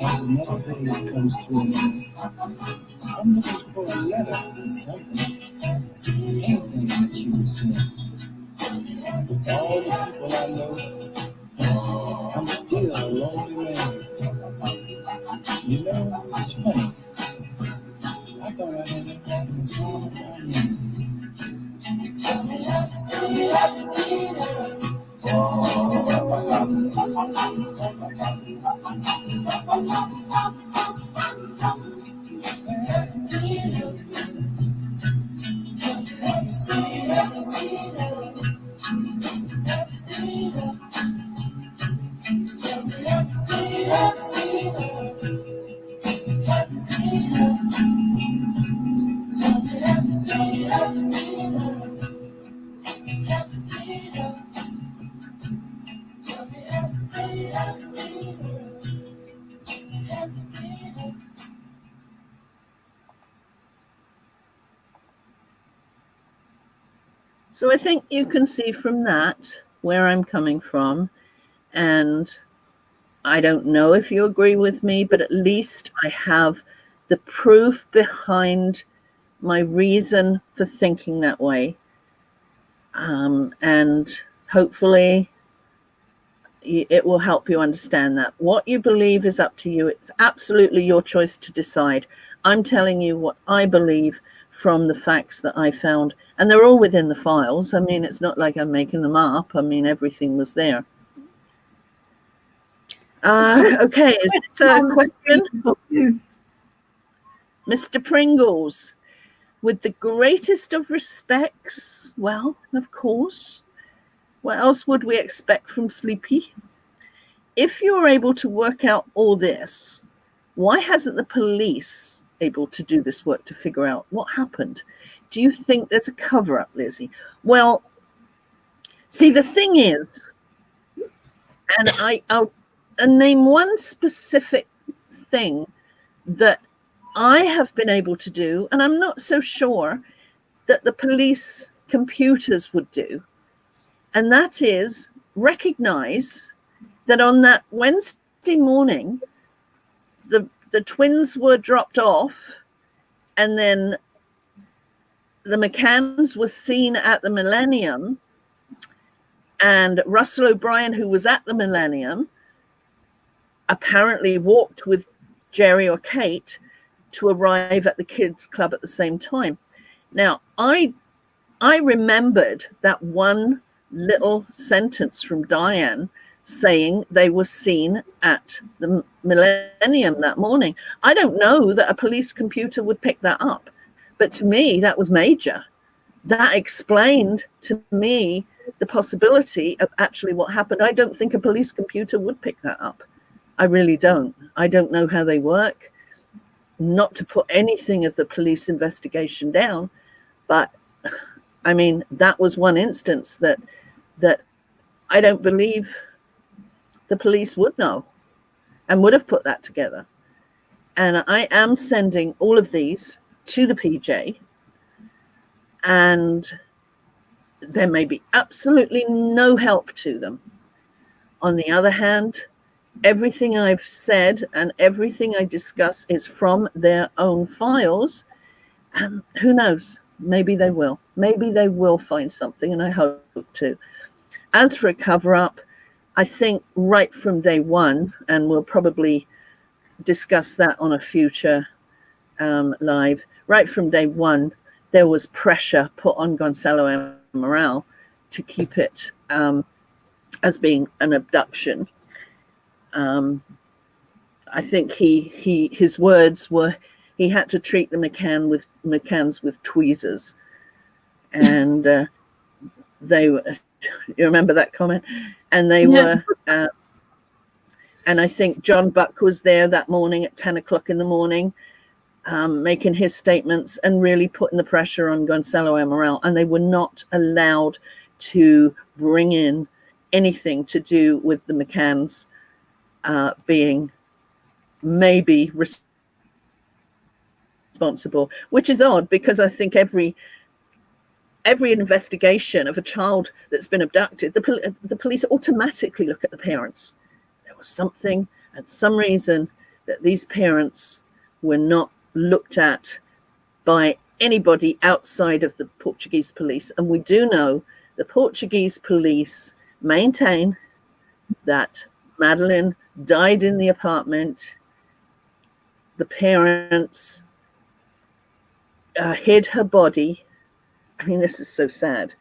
As another day comes to an end, I'm looking for a letter or something, anything that you would send. With all the people I know, I'm still a lonely man. You know, it's funny. I thought I had everything in palm of my hand. Tell me, have you seen her? So I think you can see from that where I'm coming from, and I don't know if you agree with me, but at least I have the proof behind my reason for thinking that way. And hopefully it will help you understand that. What you believe is up to you. It's absolutely your choice to decide. I'm telling you what I believe from the facts that I found, and they're all within the files. I mean, it's not like I'm making them up. I mean, everything was there. Okay, so question, Mr. Pringles. With the greatest of respects, well, of course, what else would we expect from Sleepy? If you're able to work out all this, why hasn't the police able to do this work to figure out what happened? Do you think there's a cover-up, Lizzie? Well, see, the thing is, and I'll name one specific thing that I have been able to do, and I'm not so sure that the police computers would do, and that is recognize that on that Wednesday morning, the twins were dropped off, and then the McCanns were seen at the Millennium, and Russell O'Brien, who was at the Millennium, apparently walked with Jerry or Kate to arrive at the kids' club at the same time. Now, I remembered that one little sentence from Diane saying they were seen at the Millennium that morning. I don't know that a police computer would pick that up, but to me, that was major. That explained to me the possibility of actually what happened. I don't think a police computer would pick that up. I really don't. I don't know how they work. Not to put anything of the police investigation down, but I mean, that was one instance that I don't believe the police would know and would have put that together. And I am sending all of these to the PJ, and there may be absolutely no help to them. On the other hand, everything I've said and everything I discuss is from their own files, and who knows, maybe they will. Maybe they will find something, and I hope to. As for a cover-up, I think right from day one, and we'll probably discuss that on a future live, right from day one, there was pressure put on Gonzalo Amaral to keep it as being an abduction. I think his words were he had to treat the McCanns with tweezers, and they were. You remember that comment? And they were, and I think John Buck was there that morning at 10 o'clock in the morning, making his statements and really putting the pressure on Gonzalo Amaral, and they were not allowed to bring in anything to do with the McCanns being may be responsible, which is odd because I think every investigation of a child that's been abducted, the police automatically look at the parents. There was something and some reason that these parents were not looked at by anybody outside of the Portuguese police. And we do know the Portuguese police maintain that Madeleine died in the apartment. The parents hid her body. I mean, this is so sad.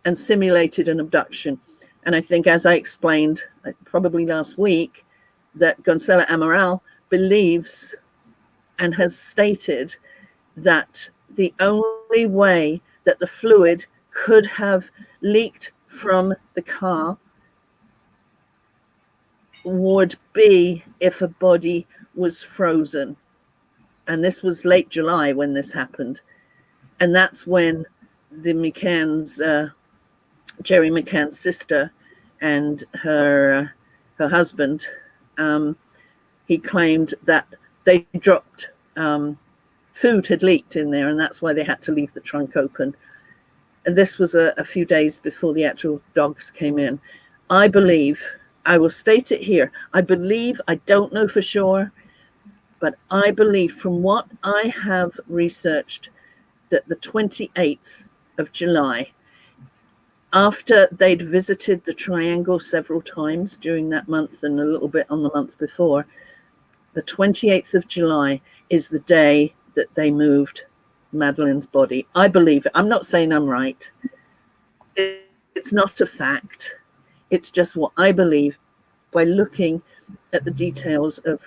And simulated an abduction. And I think, as I explained probably last week, that Gonçalo Amaral believes and has stated that the only way that the fluid could have leaked from the car would be if a body was frozen. And this was late July when this happened. And that's when the McCann's, Jerry McCann's sister and her husband, he claimed that they dropped food had leaked in there, and that's why they had to leave the trunk open. And this was a few days before the actual dogs came in. I believe, I will state it here, I believe, I don't know for sure, but I believe from what I have researched that the 28th of July, after they'd visited the triangle several times during that month and a little bit on the month before, the 28th of July is the day that they moved Madeleine's body. I believe it. I'm not saying I'm right. It's not a fact. It's just what I believe by looking at the details of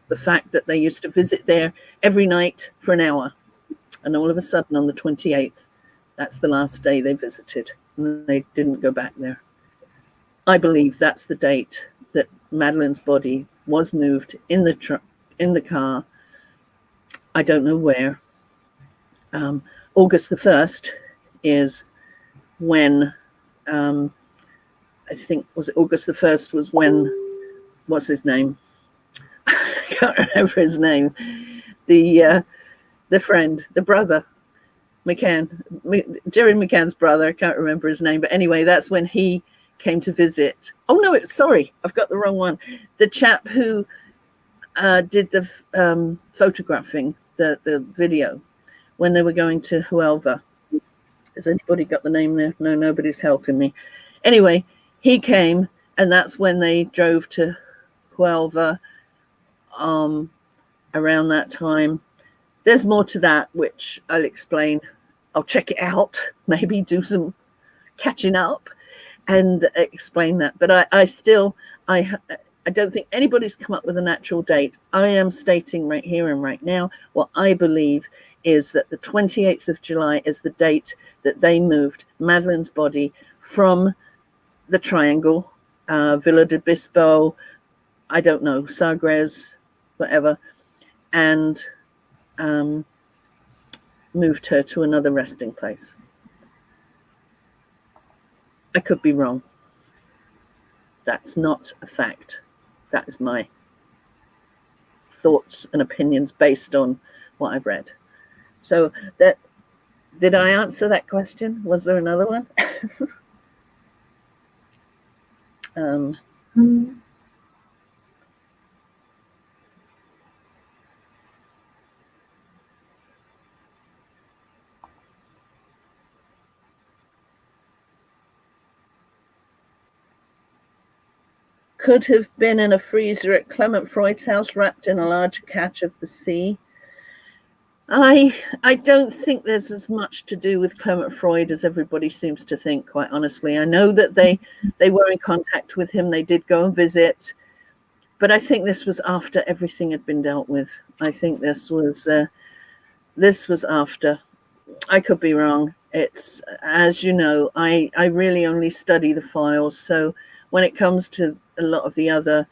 the fact that they used to visit there every night for an hour. And all of a sudden on the 28th, that's the last day they visited. And they didn't go back there. I believe that's the date that Madeleine's body was moved in the car. I don't know where. August the 1st is when, I think, was it August the 1st was when, what's his name? I can't remember his name. The friend, the brother, McCann, Jerry McCann's brother, I can't remember his name, but anyway, that's when he came to visit. Oh no, sorry, I've got the wrong one. The chap who did the photographing, the video, when they were going to Huelva. Has anybody got the name there? No, nobody's helping me. Anyway, he came, and that's when they drove to Huelva around that time. There's more to that, which I'll explain. I'll check it out, maybe do some catching up and explain that. But I don't think anybody's come up with an actual date. I am stating right here and right now what I believe is that the 28th of July is the date that they moved Madeleine's body from the triangle, Villa de Bispo, I don't know, Sagres, whatever, and moved her to another resting place. I could be wrong. That's not a fact. That is my thoughts and opinions based on what I've read. So that, did I answer that question? Was there another one? Could have been in a freezer at Clement Freud's house, wrapped in a large catch of the sea. I don't think there's as much to do with Clement Freud as everybody seems to think, quite honestly. I know that they were in contact with him. They did go and visit. But I think this was after everything had been dealt with. I think this was after. I could be wrong. It's, as you know, I really only study the files. So when it comes to a lot of the other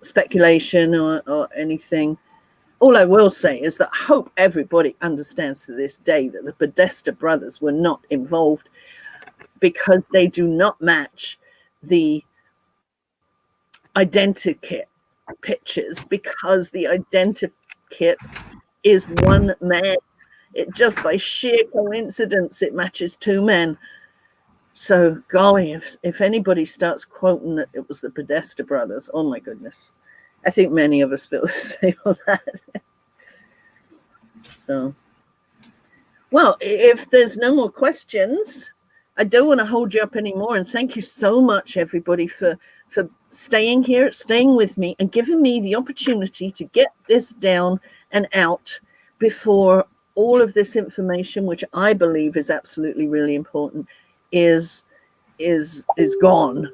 speculation or anything, all I will say is that I hope everybody understands to this day that the Podesta brothers were not involved, because they do not match the identikit pictures because the identikit is one man. It just by sheer coincidence, it matches two men. So, golly, if anybody starts quoting that it was the Podesta brothers, oh my goodness. I think many of us feel the same on that. So, well, if there's no more questions, I don't want to hold you up anymore. And thank you so much, everybody, for staying here, staying with me, and giving me the opportunity to get this down and out before all of this information, which I believe is absolutely really important, is gone.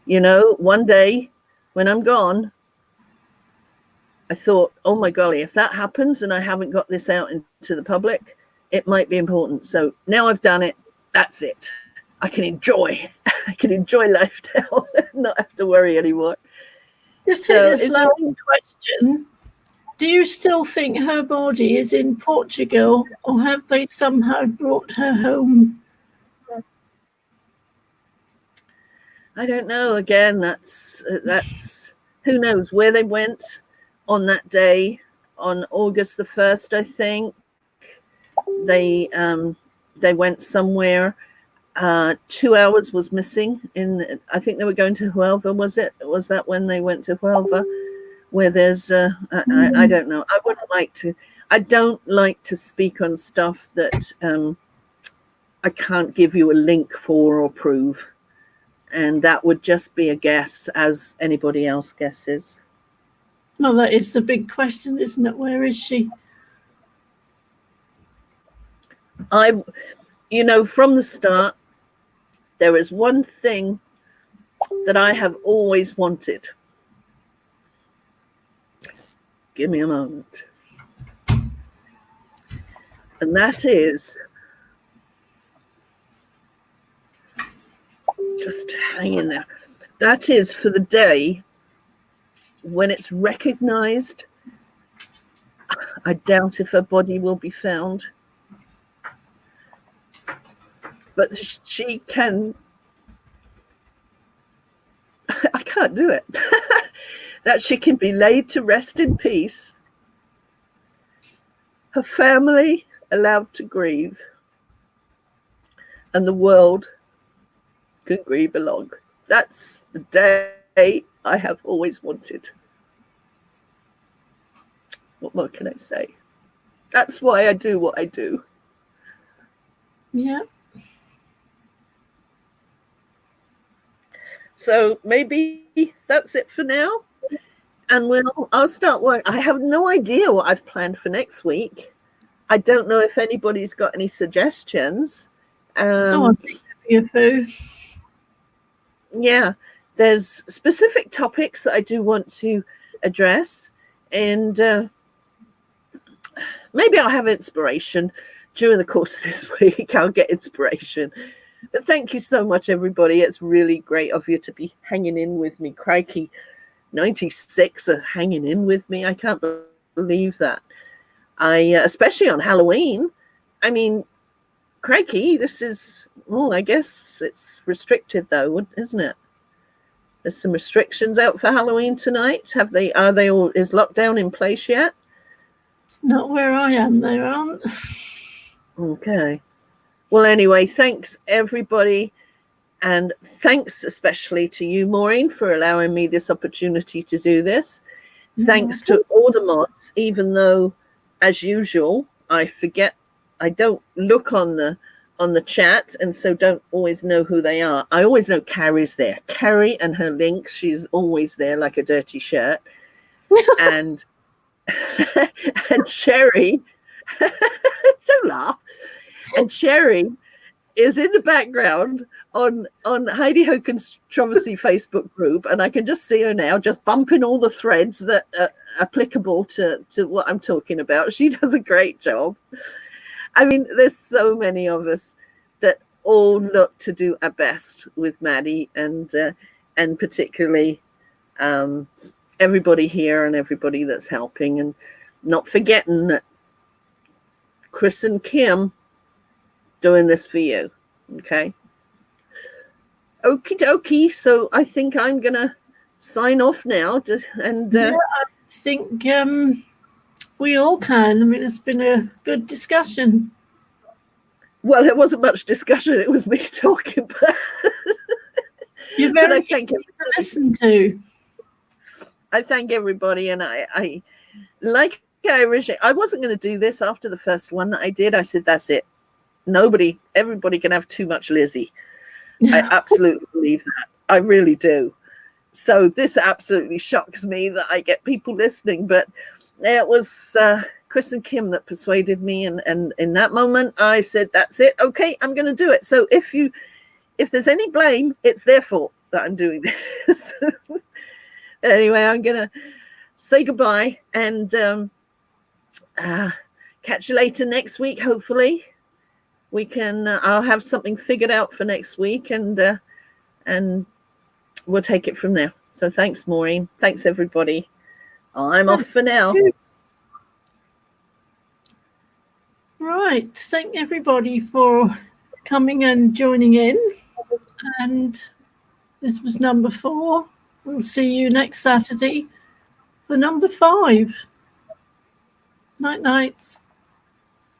You know, one day when I'm gone, I thought, oh my golly, if that happens and I haven't got this out into the public, it might be important. So now I've done it. That's it. I can enjoy life now, not have to worry anymore. Just take this last question. Do you still think her body is in Portugal, or have they somehow brought her home? I don't know. Again, that's who knows where they went on that day, on August the 1st, I think. They went somewhere. 2 hours was missing. I think they were going to Huelva. Was that when they went to Huelva? Where there's I don't know. I don't like to speak on stuff that I can't give you a link for or prove. And that would just be a guess, as anybody else guesses. Well, that is the big question, isn't it? Where is she? From the start, there is one thing that I have always wanted. Give me a moment. And that is just hang in there. That is for the day when it's recognized. I doubt if her body will be found. But she can, I can't do it, that she can be laid to rest in peace, her family allowed to grieve, and the world can grieve along. That's the day I have always wanted. What more can I say? That's why I do what I do. Yeah. So maybe that's it for now. And I'll start work. I have no idea what I've planned for next week. I don't know if anybody's got any suggestions. I think that'd be a food. Yeah, there's specific topics that I do want to address. And maybe I'll have inspiration during the course of this week. I'll get inspiration. But thank you so much, everybody. It's really great of you to be hanging in with me. Crikey, 96 are hanging in with me. I can't believe that. Especially on Halloween. I mean, crikey, this is, I guess it's restricted though, isn't it? There's some restrictions out for Halloween tonight. Are they all, is lockdown in place yet? Not where I am, they aren't. Okay. Well, anyway, thanks, everybody. And thanks especially to you, Maureen, for allowing me this opportunity to do this. Thanks to all the mods, even though, as usual, I forget, I don't look on the chat, and so don't always know who they are. I always know Carrie's there. Carrie and her links, she's always there like a dirty shirt. and Sherry, don't laugh. And Sherry is in the background on HiDeHo Controversy Facebook group, and I can just see her now just bumping all the threads that are applicable to what I'm talking about. She does a great job. I mean, there's so many of us that all look to do our best with Maddie, and particularly everybody here and everybody that's helping, and not forgetting that Chris and Kim doing this for you. Okay. Okie dokie. So I think I'm gonna sign off now. And I think we all can. I mean, it's been a good discussion. Well, it wasn't much discussion. It was me talking. But you're very easy to listen to. I thank everybody, and I like I originally. I wasn't going to do this after the first one that I did. I said, that's it. Everybody can have too much Lizzy. I absolutely believe that. I really do. So this absolutely shocks me that I get people listening, but it was Chris and Kim that persuaded me, and in that moment I said, that's it. Okay, I'm going to do it. So if there's any blame, it's their fault that I'm doing this. Anyway, I'm going to say goodbye and catch you later next week. Hopefully we can, I'll have something figured out for next week, and we'll take it from there. So thanks, Maureen. Thanks, everybody. I'm off for now. Right. Thank everybody for coming and joining in. And this was number 4. We'll see you next Saturday for number 5. Night nights.